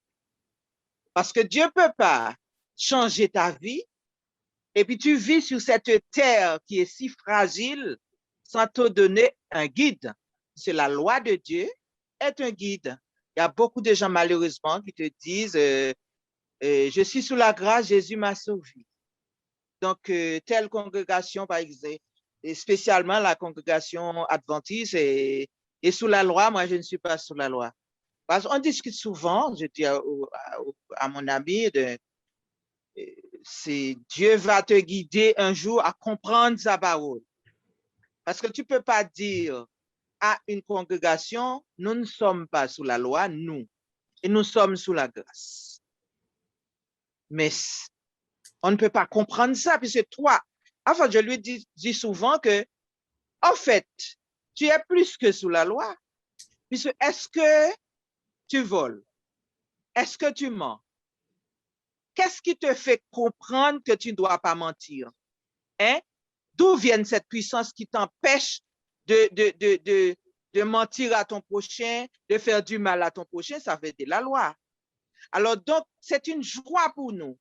Parce que Dieu ne peut pas changer ta vie et puis tu vis sur cette terre qui est si fragile sans te donner un guide. C'est la loi de Dieu est un guide. Il y a beaucoup de gens malheureusement qui te disent je suis sous la grâce, Jésus m'a sauvé. Donc, telle congrégation, par exemple, et spécialement la congrégation adventiste est sous la loi, moi je ne suis pas sous la loi. Parce qu'on discute souvent, je dis à mon ami, Dieu va te guider un jour à comprendre sa parole. Parce que tu ne peux pas dire à une congrégation, nous ne sommes pas sous la loi, et nous sommes sous la grâce. Mais on ne peut pas comprendre ça, puisque toi, enfin, je lui dis souvent que, en fait, tu es plus que sous la loi, puisque est-ce que tu voles? Est-ce que tu mens? Qu'est-ce qui te fait comprendre que tu ne dois pas mentir? Hein? D'où vient cette puissance qui t'empêche de mentir à ton prochain, de faire du mal à ton prochain? Ça fait de la loi. Alors donc, c'est une joie pour nous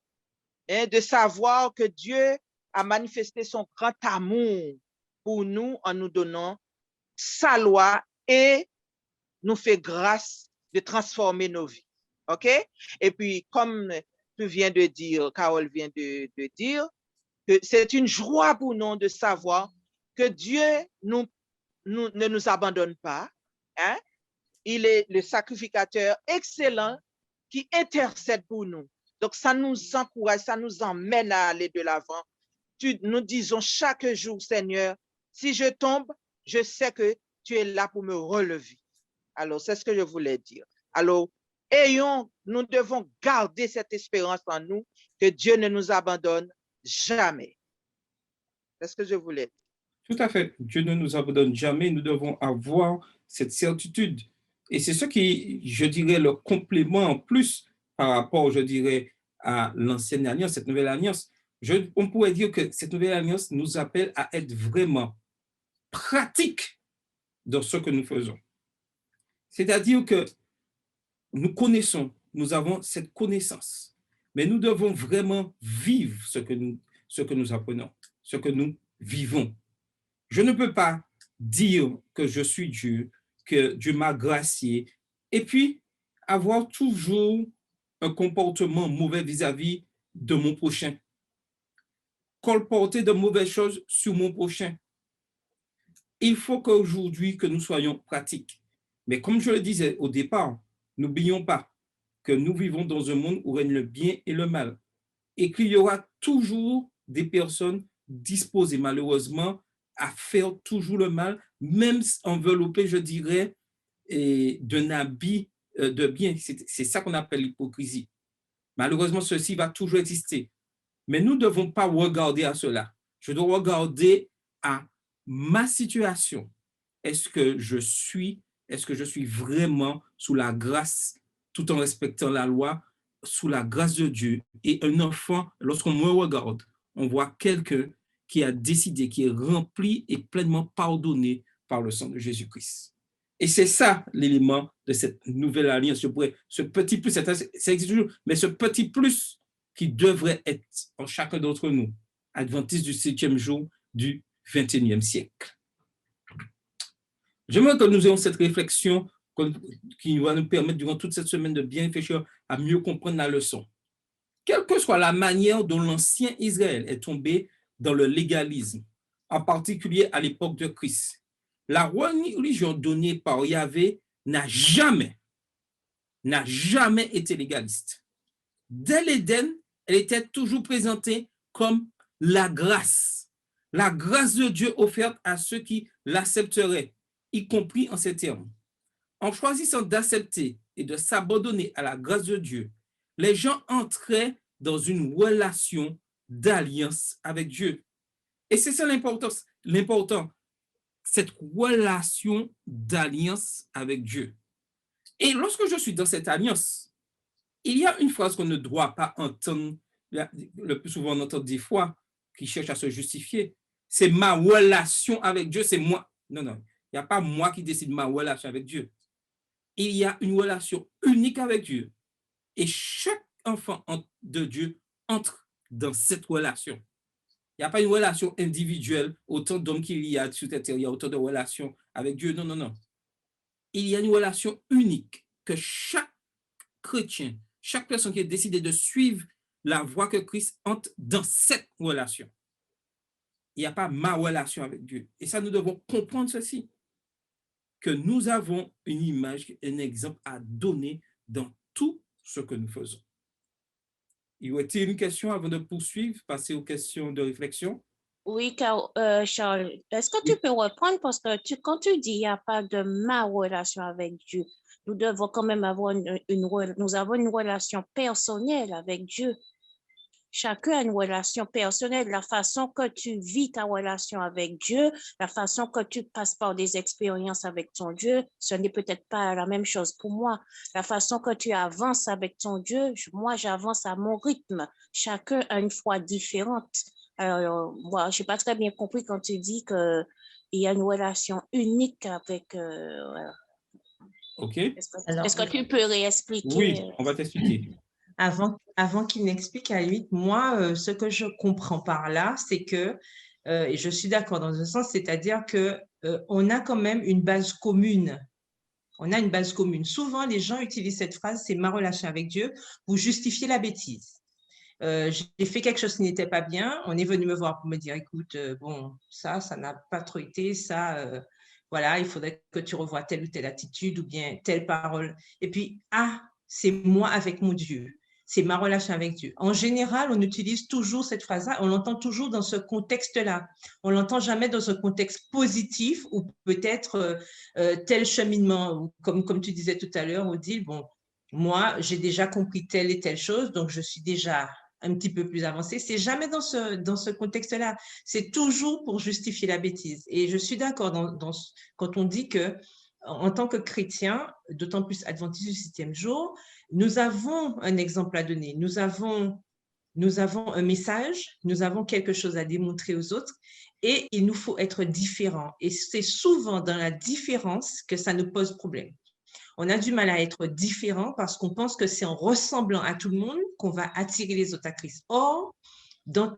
de savoir que Dieu a manifesté son grand amour pour nous en nous donnant sa loi et nous fait grâce de transformer nos vies. OK? Et puis, comme tu viens de dire, Carole vient de dire, que c'est une joie pour nous de savoir que Dieu ne nous abandonne pas. Hein? Il est le sacrificateur excellent qui intercède pour nous. Donc, ça nous encourage, ça nous emmène à aller de l'avant nous disons chaque jour, Seigneur, si je tombe, je sais que tu es là pour me relever. Alors, c'est ce que je voulais dire. Alors, nous devons garder cette espérance en nous que Dieu ne nous abandonne jamais. C'est ce que je voulais dire. Tout à fait. Dieu ne nous abandonne jamais. Nous devons avoir cette certitude. Et c'est ce qui, je dirais, le complément en plus par rapport, je dirais, à l'ancienne alliance, cette nouvelle alliance. On pourrait dire que cette nouvelle alliance nous appelle à être vraiment pratiques dans ce que nous faisons. C'est-à-dire que nous connaissons, nous avons cette connaissance, mais nous devons vraiment vivre ce que nous apprenons, ce que nous vivons. Je ne peux pas dire que je suis Dieu, que Dieu m'a gracié, et puis avoir toujours un comportement mauvais vis-à-vis de mon prochain, colporter de mauvaises choses sur mon prochain. Il faut qu'aujourd'hui, que nous soyons pratiques. Mais comme je le disais au départ, n'oublions pas que nous vivons dans un monde où règne le bien et le mal, et qu'il y aura toujours des personnes disposées, malheureusement, à faire toujours le mal, même enveloppées, je dirais, d'un habit de bien. C'est ça qu'on appelle l'hypocrisie. Malheureusement, ceci va toujours exister. Mais nous ne devons pas regarder à cela. Je dois regarder à ma situation. Est-ce que je suis vraiment sous la grâce, tout en respectant la loi, sous la grâce de Dieu? Et un enfant, lorsqu'on me regarde, on voit quelqu'un qui a décidé, qui est rempli et pleinement pardonné par le sang de Jésus-Christ. Et c'est ça l'élément de cette nouvelle alliance. Ce petit plus, ça existe toujours, mais ce petit plus qui devrait être en chacun d'entre nous, adventistes du 7e jour du 21e siècle. J'aimerais que nous ayons cette réflexion qui va nous permettre durant toute cette semaine de bien réfléchir à mieux comprendre la leçon. Quelle que soit la manière dont l'ancien Israël est tombé dans le légalisme, en particulier à l'époque de Christ, la religion donnée par Yahvé n'a jamais été légaliste. Dès l'Éden, elle était toujours présentée comme la grâce de Dieu offerte à ceux qui l'accepteraient, y compris en ces termes. En choisissant d'accepter et de s'abandonner à la grâce de Dieu, les gens entraient dans une relation d'alliance avec Dieu. Et c'est ça l'important, cette relation d'alliance avec Dieu. Et lorsque je suis dans cette alliance, il y a une phrase qu'on ne doit pas entendre, le plus souvent on entend des fois, qui cherchent à se justifier. C'est ma relation avec Dieu, c'est moi. Non, il n'y a pas moi qui décide ma relation avec Dieu. Il y a une relation unique avec Dieu. Et chaque enfant de Dieu entre dans cette relation. Il n'y a pas une relation individuelle, autant d'hommes qu'il y a sur cette terre, il y a autant de relations avec Dieu. Non. Il y a une relation unique que chaque chrétien, chaque personne qui a décidé de suivre la voie que Christ entre dans cette relation. Il n'y a pas ma relation avec Dieu. Et ça, nous devons comprendre ceci, que nous avons une image, un exemple à donner dans tout ce que nous faisons. Y aurait-il une question avant de poursuivre, passer aux questions de réflexion? Oui, Charles, est-ce que tu peux reprendre parce que quand tu dis il n'y a pas de ma relation avec Dieu, nous devons quand même avoir nous avons une relation personnelle avec Dieu. Chacun a une relation personnelle, la façon que tu vis ta relation avec Dieu, la façon que tu passes par des expériences avec ton Dieu, ce n'est peut-être pas la même chose pour moi. La façon que tu avances avec ton Dieu, moi, j'avance à mon rythme. Chacun a une foi différente. Alors, moi, je n'ai pas très bien compris quand tu dis qu'il y a une relation unique avec... OK. Est-ce que tu peux réexpliquer? Oui, on va t'expliquer. Avant qu'il n'explique, à la limite, moi, ce que je comprends par là, c'est que, et je suis d'accord dans un sens, c'est-à-dire qu'on a quand même une base commune. On a une base commune. Souvent, les gens utilisent cette phrase, c'est ma relation avec Dieu, pour justifier la bêtise. J'ai fait quelque chose qui n'était pas bien, on est venu me voir pour me dire, écoute, bon, ça n'a pas trop été, ça, voilà, il faudrait que tu revoies telle ou telle attitude ou bien telle parole. Et puis, c'est moi avec mon Dieu. c'est ma relation avec Dieu. En général, on utilise toujours cette phrase-là, on l'entend toujours dans ce contexte-là. On ne l'entend jamais dans un contexte positif ou peut-être tel cheminement, ou comme tu disais tout à l'heure, Odile, bon, moi, j'ai déjà compris telle et telle chose, donc je suis déjà un petit peu plus avancé. C'est jamais dans ce contexte-là. C'est toujours pour justifier la bêtise. Et je suis d'accord quand on dit que en tant que chrétien, d'autant plus adventiste du 7e jour, nous avons un exemple à donner. Nous avons un message, nous avons quelque chose à démontrer aux autres et il nous faut être différents. Et c'est souvent dans la différence que ça nous pose problème. On a du mal à être différent parce qu'on pense que c'est en ressemblant à tout le monde qu'on va attirer les autres à Christ. Or, dans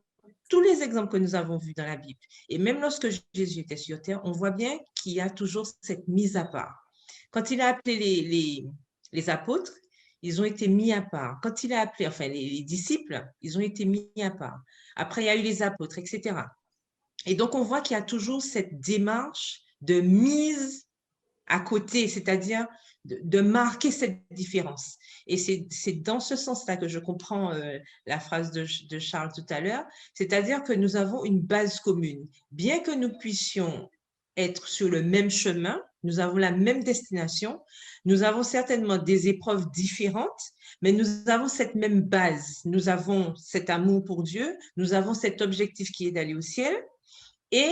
tous les exemples que nous avons vus dans la Bible, et même lorsque Jésus était sur terre, on voit bien qu'il y a toujours cette mise à part. Quand il a appelé les apôtres, ils ont été mis à part. Quand il a appelé, enfin, les disciples, ils ont été mis à part. Après, il y a eu les apôtres, etc. Et donc, on voit qu'il y a toujours cette démarche de mise à côté, c'est-à-dire de marquer cette différence. Et c'est dans ce sens-là que je comprends la phrase de Charles tout à l'heure, c'est-à-dire que nous avons une base commune. Bien que nous puissions être sur le même chemin, nous avons la même destination, nous avons certainement des épreuves différentes, mais nous avons cette même base. Nous avons cet amour pour Dieu, nous avons cet objectif qui est d'aller au ciel, et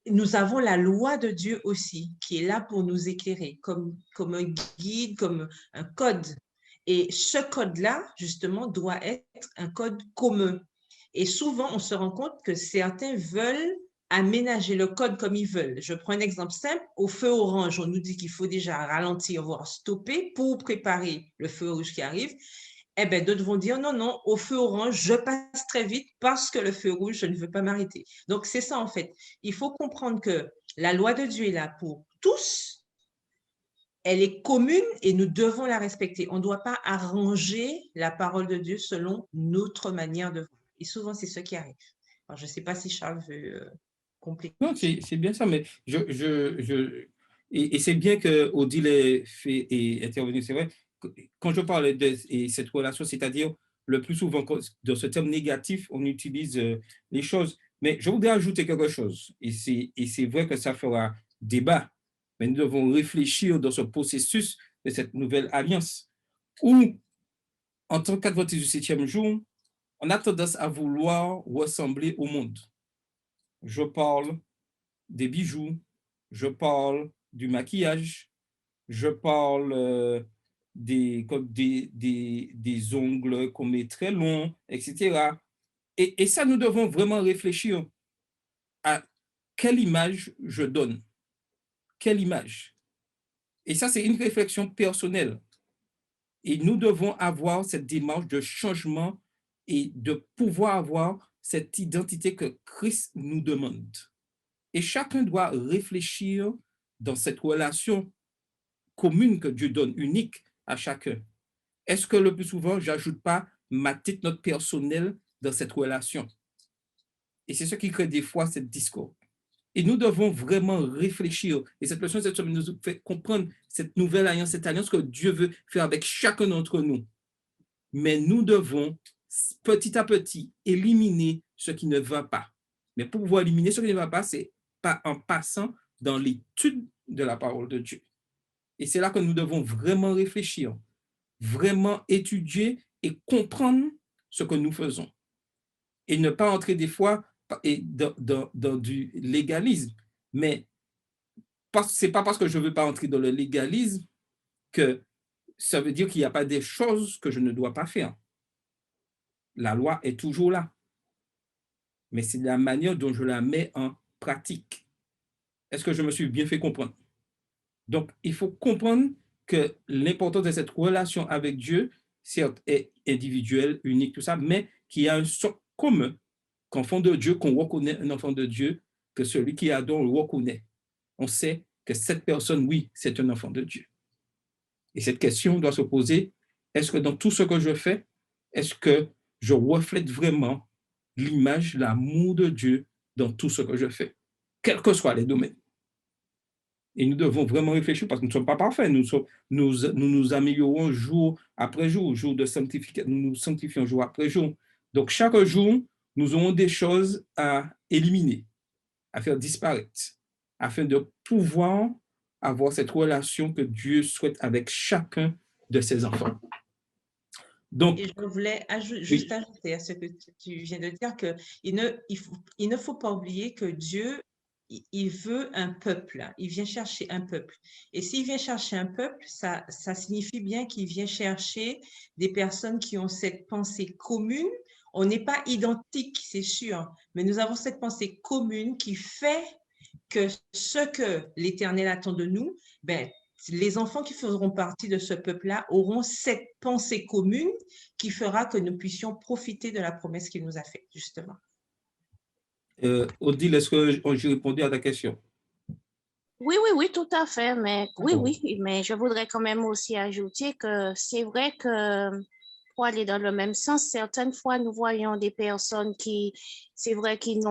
nous avons la loi de Dieu aussi, qui est là pour nous éclairer, comme un guide, comme un code. Et ce code-là, justement, doit être un code commun. Et souvent, on se rend compte que certains veulent aménager le code comme ils veulent. Je prends un exemple simple. Au feu orange, on nous dit qu'il faut déjà ralentir, voire stopper pour préparer le feu rouge qui arrive. Eh bien, d'autres vont dire, non, non, au feu orange, je passe très vite parce que le feu rouge, je ne veux pas m'arrêter. Donc, c'est ça, en fait. Il faut comprendre que la loi de Dieu est là pour tous. Elle est commune et nous devons la respecter. On ne doit pas arranger la parole de Dieu selon notre manière de voir. Et souvent, c'est ce qui arrive. Alors, je ne sais pas si Charles veut compléter. Non, c'est bien ça, mais et c'est bien que Odile ait fait et intervenu. C'est vrai, quand je parle de cette relation, c'est-à-dire le plus souvent, dans ce terme négatif, on utilise les choses. Mais je voudrais ajouter quelque chose, et c'est vrai que ça fera débat, mais nous devons réfléchir dans ce processus de cette nouvelle alliance, où, en tant qu'adventiste du 7e jour, on a tendance à vouloir ressembler au monde. Je parle des bijoux, je parle du maquillage, je parle des ongles qu'on met très longs, etc. Et ça, nous devons vraiment réfléchir à quelle image je donne. Quelle image? Et ça, c'est une réflexion personnelle. Et nous devons avoir cette démarche de changement et de pouvoir avoir cette identité que Christ nous demande. Et chacun doit réfléchir dans cette relation commune que Dieu donne, unique à chacun. Est-ce que le plus souvent, je n'ajoute pas ma petite note personnelle dans cette relation? Et c'est ce qui crée des fois cette discorde. Et nous devons vraiment réfléchir. Et cette leçon, cette semaine, nous fait comprendre cette nouvelle alliance, cette alliance que Dieu veut faire avec chacun d'entre nous. Mais nous devons, petit à petit, éliminer ce qui ne va pas. Mais pour pouvoir éliminer ce qui ne va pas, c'est pas en passant dans l'étude de la parole de Dieu. Et c'est là que nous devons vraiment réfléchir, vraiment étudier et comprendre ce que nous faisons. Et ne pas entrer des fois dans du légalisme. Mais ce n'est pas parce que je ne veux pas entrer dans le légalisme que ça veut dire qu'il n'y a pas des choses que je ne dois pas faire. La loi est toujours là. Mais c'est la manière dont je la mets en pratique. Est-ce que je me suis bien fait comprendre? Donc, il faut comprendre que l'importance de cette relation avec Dieu, certes, est individuelle, unique, tout ça, mais qu'il y a un socle commun qu'enfant de Dieu, qu'on reconnaît un enfant de Dieu, que celui qui adore le reconnaît. On sait que cette personne, oui, c'est un enfant de Dieu. Et cette question doit se poser, est-ce que dans tout ce que je fais, est-ce que je reflète vraiment l'image, l'amour de Dieu dans tout ce que je fais, quels que soient les domaines? Et nous devons vraiment réfléchir parce que nous ne sommes pas parfaits. Nous améliorons jour après jour, jour de sanctification. Nous nous sanctifions jour après jour. Donc, chaque jour, nous aurons des choses à éliminer, à faire disparaître, afin de pouvoir avoir cette relation que Dieu souhaite avec chacun de ses enfants. Donc, et je voulais juste ajouter à ce que tu viens de dire qu'il ne faut pas oublier que Dieu, il veut un peuple, il vient chercher un peuple. Et s'il vient chercher un peuple, ça signifie bien qu'il vient chercher des personnes qui ont cette pensée commune. On n'est pas identique, c'est sûr, mais nous avons cette pensée commune qui fait que ce que l'Éternel attend de nous, ben, les enfants qui feront partie de ce peuple-là auront cette pensée commune qui fera que nous puissions profiter de la promesse qu'il nous a faite, justement. Odile, est-ce que j'ai répondu à ta question? Oui, tout à fait. Mais oui, mais je voudrais quand même aussi ajouter que c'est vrai que pour aller dans le même sens, certaines fois, nous voyons des personnes qui, c'est vrai, qui ne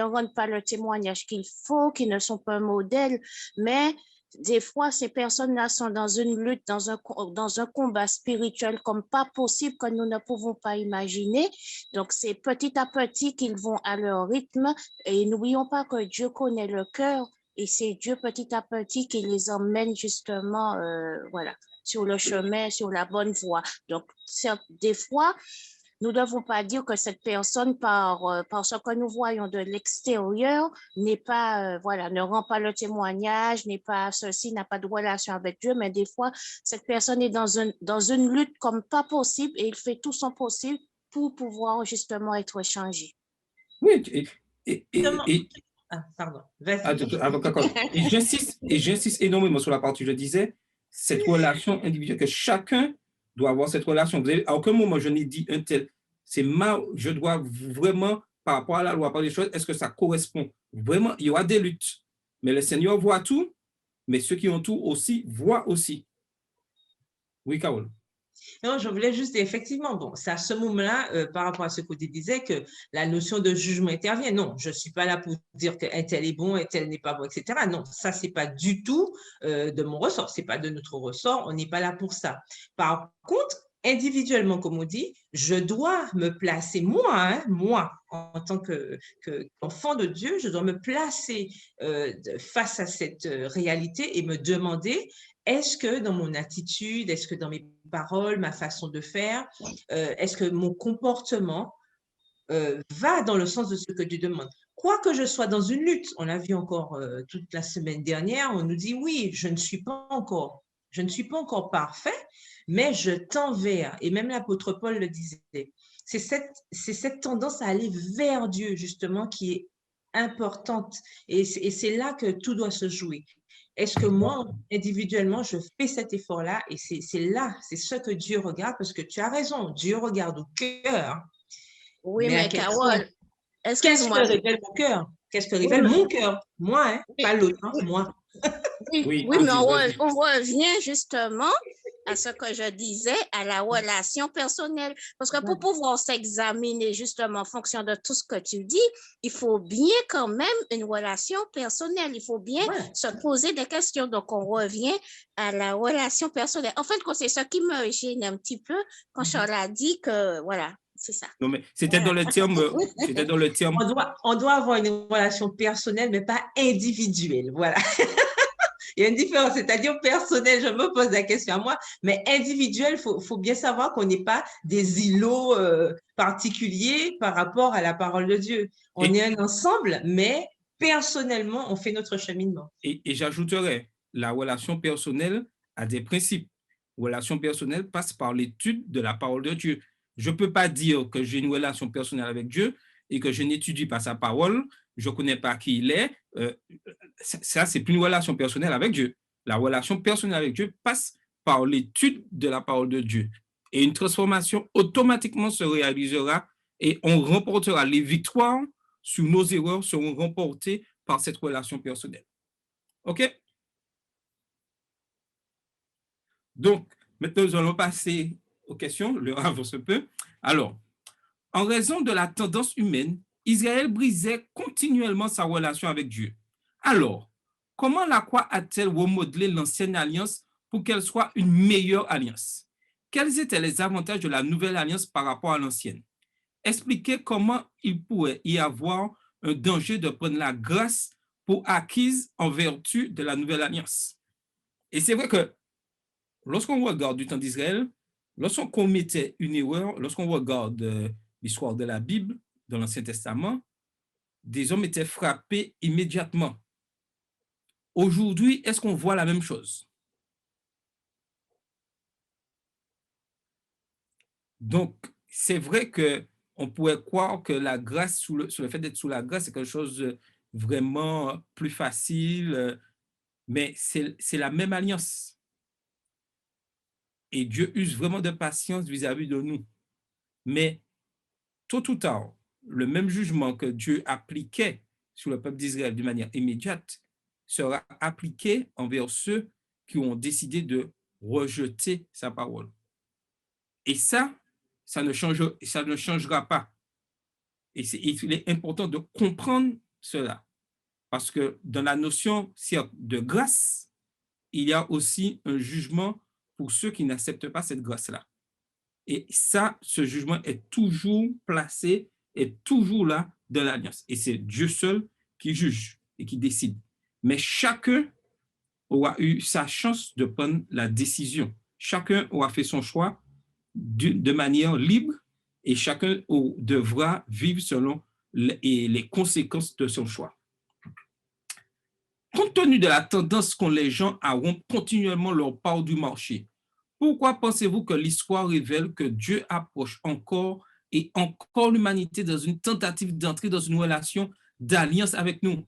rendent pas le témoignage qu'il faut, qui ne sont pas un modèle, mais des fois, ces personnes-là sont dans une lutte, dans un combat spirituel comme pas possible, que nous ne pouvons pas imaginer. Donc, c'est petit à petit qu'ils vont à leur rythme. Et n'oublions pas que Dieu connaît le cœur et c'est Dieu petit à petit qui les emmène justement, voilà, sur le chemin, sur la bonne voie. Donc, des fois, nous ne devons pas dire que cette personne, par ce que nous voyons de l'extérieur, n'est pas, voilà, ne rend pas le témoignage, n'est pas ceci, n'a pas de relation avec Dieu, mais des fois, cette personne est dans une lutte comme pas possible et il fait tout son possible pour pouvoir justement être changé. Oui, pardon, vas-y. Et j'insiste énormément sur la partie, je disais, cette relation individuelle, que chacun doit avoir cette relation. Vous avez, à aucun moment, je n'ai dit un tel. Je dois vraiment, par rapport à la loi, par les choses, est-ce que ça correspond? Vraiment, il y aura des luttes. Mais le Seigneur voit tout, mais ceux qui ont tout aussi voient aussi. Oui, Carole. Non, je voulais juste, effectivement, bon, c'est à ce moment-là, par rapport à ce que tu disais, que la notion de jugement intervient. Non, je ne suis pas là pour dire qu'un tel est bon, un tel n'est pas bon, etc. Non, ça, ce n'est pas du tout de mon ressort, ce n'est pas de notre ressort, on n'est pas là pour ça. Par contre, individuellement, comme on dit, je dois me placer, moi, en tant qu'enfant de Dieu, je dois me placer face à cette réalité et me demander, est-ce que dans mon attitude, est-ce que dans mes paroles, ma façon de faire, est-ce que mon comportement va dans le sens de ce que Dieu demande? Quoi que je sois dans une lutte, on l'a vu encore toute la semaine dernière, on nous dit oui, je ne suis pas encore parfait, mais je tends vers, et même l'apôtre Paul le disait, c'est cette tendance à aller vers Dieu justement qui est importante et c'est là que tout doit se jouer. Est-ce que moi, individuellement, je fais cet effort-là? Et c'est là, c'est ce que Dieu regarde, parce que tu as raison, Dieu regarde au cœur. Oui, mais Carole, qu'est-ce que révèle mon cœur? Qu'est-ce que révèle mon cœur? Moi, hein? Pas l'autre, hein? Moi. Oui, mais on revient justement à ce que je disais, à la relation personnelle. Parce que pour pouvoir s'examiner justement en fonction de tout ce que tu dis, il faut bien quand même une relation personnelle. Il faut bien se poser des questions. Donc, on revient à la relation personnelle. En fait, c'est ce qui me gêne un petit peu quand Charles a dit que, voilà, c'est ça. Non, mais c'était dans le terme. On doit avoir une relation personnelle, mais pas individuelle. Voilà. Il y a une différence, c'est-à-dire personnel, je me pose la question à moi, mais individuel, il faut bien savoir qu'on n'est pas des îlots particuliers par rapport à la parole de Dieu. On est un ensemble, mais personnellement, on fait notre cheminement. Et j'ajouterais, la relation personnelle a des principes. Relation personnelle passe par l'étude de la parole de Dieu. Je ne peux pas dire que j'ai une relation personnelle avec Dieu et que je n'étudie pas sa parole, je ne connais pas qui il est. Ça, c'est plus une relation personnelle avec Dieu. La relation personnelle avec Dieu passe par l'étude de la parole de Dieu. Et une transformation automatiquement se réalisera et on remportera les victoires sur nos erreurs seront remportées par cette relation personnelle. OK? Donc, maintenant, nous allons passer aux questions. L'heure avance un peu. Alors, en raison de la tendance humaine, Israël brisait continuellement sa relation avec Dieu. Alors, comment la croix a-t-elle remodelé l'ancienne alliance pour qu'elle soit une meilleure alliance? Quels étaient les avantages de la nouvelle alliance par rapport à l'ancienne? Expliquez comment il pourrait y avoir un danger de prendre la grâce pour acquise en vertu de la nouvelle alliance. Et c'est vrai que lorsqu'on regarde du temps d'Israël, lorsqu'on commettait une erreur, lorsqu'on regarde l'histoire de la Bible dans l'Ancien Testament, des hommes étaient frappés immédiatement. Aujourd'hui, est-ce qu'on voit la même chose? Donc, c'est vrai qu'on pourrait croire que la grâce, sur le fait d'être sous la grâce, c'est quelque chose de vraiment plus facile, mais c'est la même alliance. Et Dieu use vraiment de patience vis-à-vis de nous. Mais tôt ou tard, le même jugement que Dieu appliquait sur le peuple d'Israël de manière immédiate sera appliqué envers ceux qui ont décidé de rejeter sa parole. Et ça ne changera pas. Et il est important de comprendre cela. Parce que dans la notion de grâce, il y a aussi un jugement pour ceux qui n'acceptent pas cette grâce-là. Et ça, ce jugement est toujours placé, est toujours là dans l'alliance. Et c'est Dieu seul qui juge et qui décide. Mais chacun aura eu sa chance de prendre la décision. Chacun aura fait son choix de manière libre et chacun devra vivre selon les conséquences de son choix. Compte tenu de la tendance qu'ont les gens à rompre continuellement leur part du marché, pourquoi pensez-vous que l'histoire révèle que Dieu approche encore et encore l'humanité dans une tentative d'entrer dans une relation d'alliance avec nous?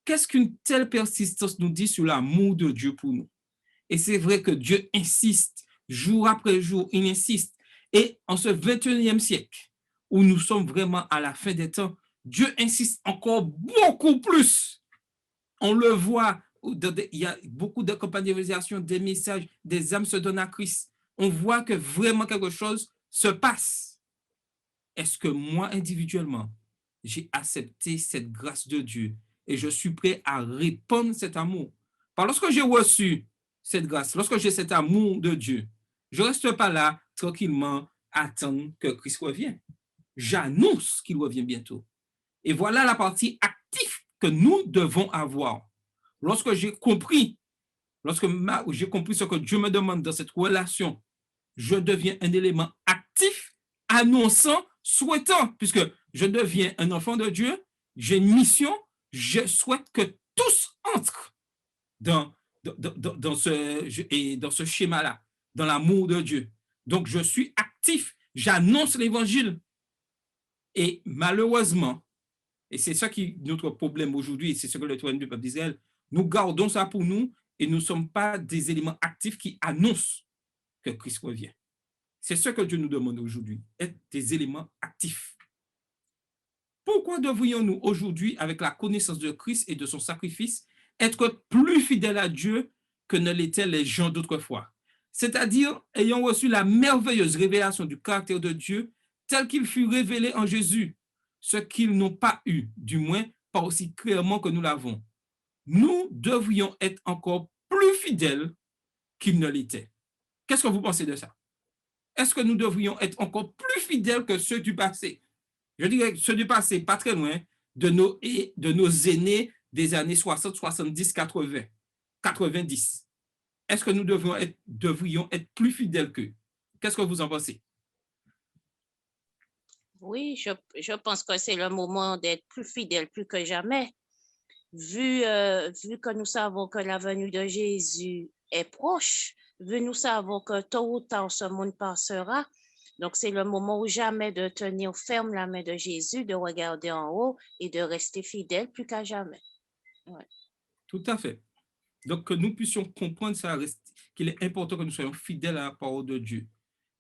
Qu'est-ce qu'une telle persistance nous dit sur l'amour de Dieu pour nous? Et c'est vrai que Dieu insiste, jour après jour, il insiste. Et en ce 21e siècle, où nous sommes vraiment à la fin des temps, Dieu insiste encore beaucoup plus. On le voit, il y a beaucoup de campagnes d'évangélisation, des messages, des âmes se donnent à Christ. On voit que vraiment quelque chose se passe. Est-ce que moi, individuellement, j'ai accepté cette grâce de Dieu et je suis prêt à répandre cet amour? Parce que lorsque j'ai reçu cette grâce, lorsque j'ai cet amour de Dieu, je ne reste pas là tranquillement attendre que Christ revienne. J'annonce qu'il revient bientôt. Et voilà la partie active que nous devons avoir. Lorsque j'ai compris ce que Dieu me demande dans cette relation, je deviens un élément actif, annonçant, souhaitant, puisque je deviens un enfant de Dieu, j'ai une mission, je souhaite que tous entrent dans ce schéma-là, dans l'amour de Dieu. Donc, je suis actif, j'annonce l'évangile. Et malheureusement, et c'est ça qui est notre problème aujourd'hui, et c'est ce que le problème du peuple d'Israël, nous gardons ça pour nous et nous ne sommes pas des éléments actifs qui annoncent que Christ revient. C'est ce que Dieu nous demande aujourd'hui, être des éléments actifs. Pourquoi devrions-nous aujourd'hui, avec la connaissance de Christ et de son sacrifice, être plus fidèles à Dieu que ne l'étaient les gens d'autrefois? C'est-à-dire, ayant reçu la merveilleuse révélation du caractère de Dieu tel qu'il fut révélé en Jésus, ce qu'ils n'ont pas eu, du moins pas aussi clairement que nous l'avons. Nous devrions être encore plus fidèles qu'ils ne l'étaient. Qu'est-ce que vous pensez de ça? Est-ce que nous devrions être encore plus fidèles que ceux du passé? Je dirais que ceux du passé, pas très loin de nos aînés des années 60, 70, 80, 90. Est-ce que nous devrions être plus fidèles qu'eux? Qu'est-ce que vous en pensez? Oui, je pense que c'est le moment d'être plus fidèle plus que jamais. Vu que nous savons que la venue de Jésus est proche, vu nous savons que tôt ou tard ce monde passera, donc c'est le moment ou jamais de tenir ferme la main de Jésus, de regarder en haut et de rester fidèle plus qu'à jamais. Ouais. Tout à fait. Donc que nous puissions comprendre ça, qu'il est important que nous soyons fidèles à la parole de Dieu.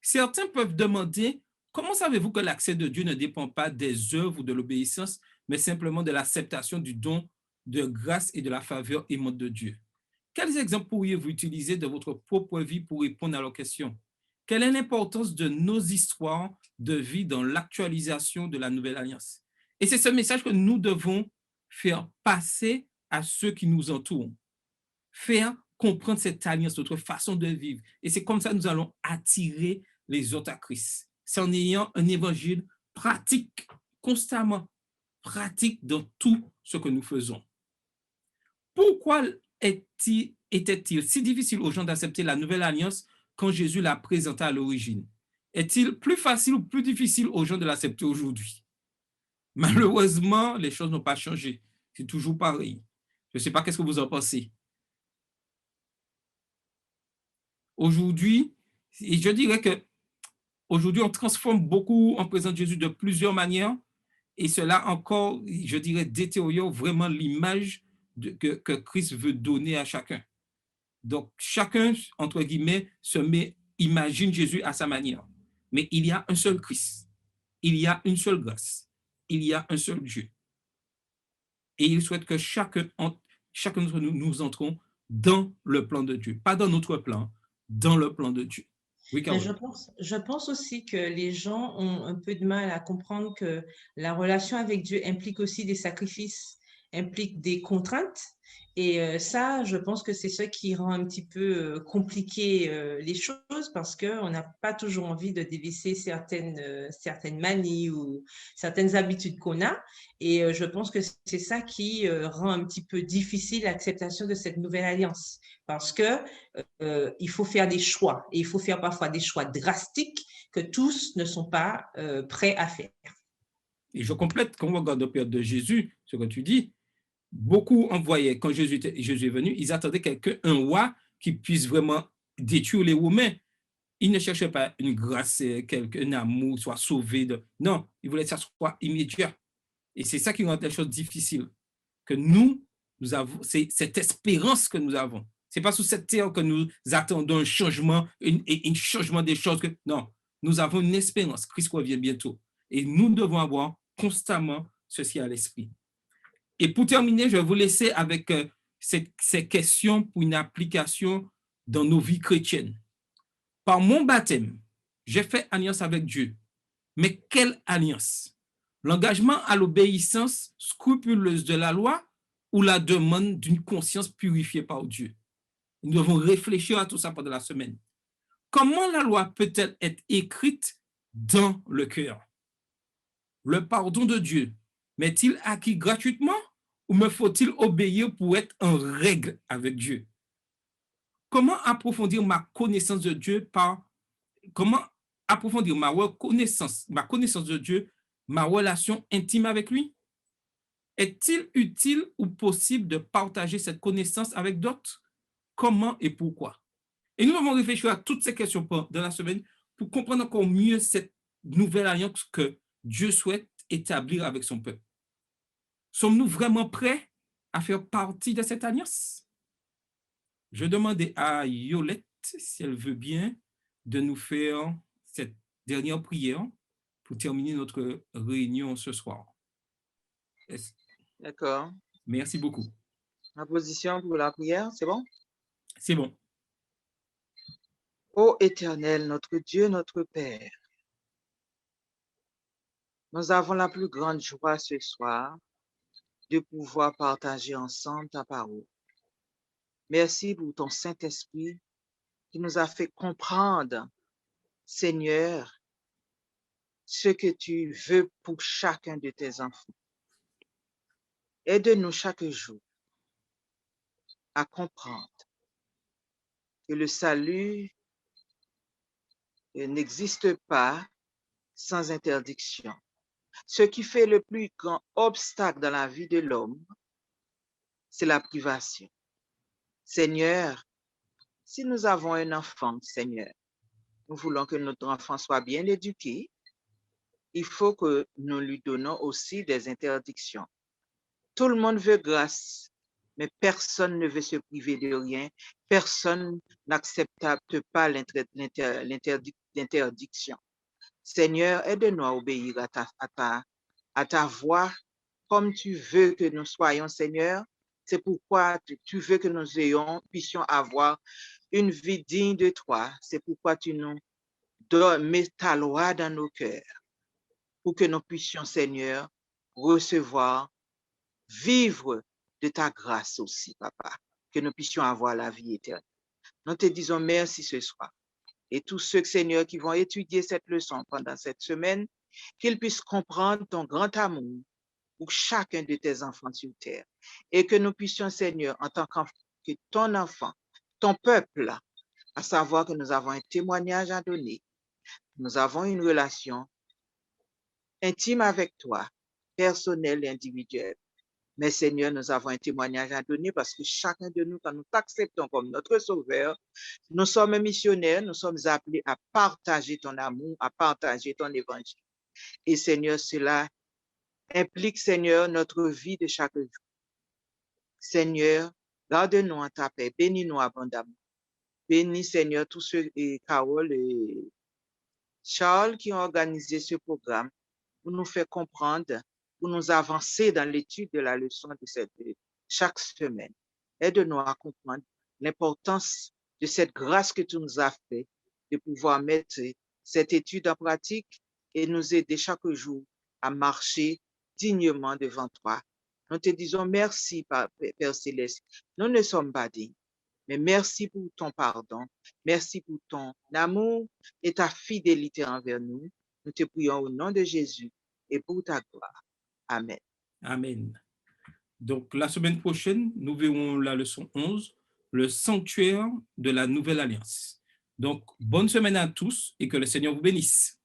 Certains peuvent demander, comment savez-vous que l'accès de Dieu ne dépend pas des œuvres ou de l'obéissance, mais simplement de l'acceptation du don de grâce et de la faveur aimante de Dieu? Quels exemples pourriez-vous utiliser de votre propre vie pour répondre à leurs questions? Quelle est l'importance de nos histoires de vie dans l'actualisation de la nouvelle alliance? Et c'est ce message que nous devons faire passer à ceux qui nous entourent. faire comprendre cette alliance, notre façon de vivre. Et c'est comme ça que nous allons attirer les autres à Christ. C'est en ayant un évangile pratique, constamment pratique dans tout ce que nous faisons. Pourquoi était-il si difficile aux gens d'accepter la nouvelle alliance quand Jésus la présentait à l'origine? Est-il plus facile ou plus difficile aux gens de l'accepter aujourd'hui? Malheureusement, les choses n'ont pas changé. C'est toujours pareil. Je ne sais pas qu'est-ce que vous en pensez. Aujourd'hui, et je dirais que aujourd'hui, on transforme beaucoup, on présente Jésus de plusieurs manières, et cela encore, je dirais, détériore vraiment l'image que Christ veut donner à chacun. Donc, chacun, entre guillemets, imagine Jésus à sa manière. Mais il y a un seul Christ. Il y a une seule grâce. Il y a un seul Dieu. Et il souhaite que chacun d'entre nous, nous entrons dans le plan de Dieu. Pas dans notre plan, dans le plan de Dieu. Oui, Mais je pense aussi que les gens ont un peu de mal à comprendre que la relation avec Dieu implique aussi des sacrifices, implique des contraintes. Et ça, je pense que c'est ça qui rend un petit peu compliqué les choses parce qu'on n'a pas toujours envie de délaisser certaines manies ou certaines habitudes qu'on a. Et je pense que c'est ça qui rend un petit peu difficile l'acceptation de cette nouvelle alliance parce que il faut faire des choix et il faut faire parfois des choix drastiques que tous ne sont pas prêts à faire. Et je complète, quand on regarde la période de Jésus, ce que tu dis, beaucoup en voyaient, quand Jésus est venu, ils attendaient un roi qui puisse vraiment détruire les Romains. Ils ne cherchaient pas une grâce, un amour, soit sauvé. Non, ils voulaient que ça soit immédiat. Et c'est ça qui rend les choses difficiles. Que nous avons, c'est cette espérance que nous avons. Ce n'est pas sous cette terre que nous attendons un changement, un changement des choses. Non, nous avons une espérance. Christ revient bientôt. Et nous devons avoir constamment ceci à l'esprit. Et pour terminer, je vais vous laisser avec ces questions pour une application dans nos vies chrétiennes. Par mon baptême, j'ai fait alliance avec Dieu. Mais quelle alliance? L'engagement à l'obéissance scrupuleuse de la loi ou la demande d'une conscience purifiée par Dieu? Nous devons réfléchir à tout ça pendant la semaine. Comment la loi peut-elle être écrite dans le cœur? Le pardon de Dieu m'est-il acquis gratuitement ou me faut-il obéir pour être en règle avec Dieu? Comment approfondir ma connaissance de Dieu comment approfondir ma connaissance de Dieu, ma relation intime avec lui? Est-il utile ou possible de partager cette connaissance avec d'autres? Comment et pourquoi? Et nous avons réfléchi à toutes ces questions dans la semaine pour comprendre encore mieux cette nouvelle alliance que Dieu souhaite établir avec son peuple. Sommes-nous vraiment prêts à faire partie de cette alliance? Je demandais à Yolette, si elle veut bien, de nous faire cette dernière prière pour terminer notre réunion ce soir. D'accord. Merci beaucoup. Ma position pour la prière, c'est bon? C'est bon. Ô Éternel, notre Dieu, notre Père, nous avons la plus grande joie ce soir de pouvoir partager ensemble ta parole. Merci pour ton Saint-Esprit qui nous a fait comprendre, Seigneur, ce que tu veux pour chacun de tes enfants. Aide-nous chaque jour à comprendre que le salut n'existe pas sans interdiction. Ce qui fait le plus grand obstacle dans la vie de l'homme, c'est la privation. Seigneur, si nous avons un enfant, Seigneur, nous voulons que notre enfant soit bien éduqué, il faut que nous lui donnons aussi des interdictions. Tout le monde veut grâce, mais personne ne veut se priver de rien. Personne n'accepte pas l'interdiction. Seigneur, aide-nous à obéir à ta voix comme tu veux que nous soyons, Seigneur. C'est pourquoi tu veux que nous puissions avoir une vie digne de toi. C'est pourquoi tu nous mets ta loi dans nos cœurs pour que nous puissions, Seigneur, recevoir, vivre de ta grâce aussi, Papa. que nous puissions avoir la vie éternelle. Nous te disons merci ce soir. Et tous ceux, Seigneur, qui vont étudier cette leçon pendant cette semaine, qu'ils puissent comprendre ton grand amour pour chacun de tes enfants sur terre. Et que nous puissions, Seigneur, en tant que ton enfant, ton peuple, à savoir que nous avons un témoignage à donner. Nous avons une relation intime avec toi, personnelle et individuelle. Mais Seigneur, nous avons un témoignage à donner parce que chacun de nous, quand nous t'acceptons comme notre sauveur, nous sommes missionnaires, nous sommes appelés à partager ton amour, à partager ton évangile. Et Seigneur, cela implique, Seigneur, notre vie de chaque jour. Seigneur, garde-nous en ta paix, bénis-nous abondamment. Bénis, Seigneur, tous ceux, et Carole et Charles, qui ont organisé ce programme pour nous faire comprendre, pour nous avancer dans l'étude de la leçon de chaque semaine. Aide-nous à comprendre l'importance de cette grâce que tu nous as fait, de pouvoir mettre cette étude en pratique et nous aider chaque jour à marcher dignement devant toi. Nous te disons merci, Père Céleste. Nous ne sommes pas dignes, mais merci pour ton pardon, merci pour ton amour et ta fidélité envers nous. Nous te prions au nom de Jésus et pour ta gloire. Amen. Amen. Donc, la semaine prochaine, nous verrons la leçon 11, le sanctuaire de la Nouvelle Alliance. Donc, bonne semaine à tous et que le Seigneur vous bénisse.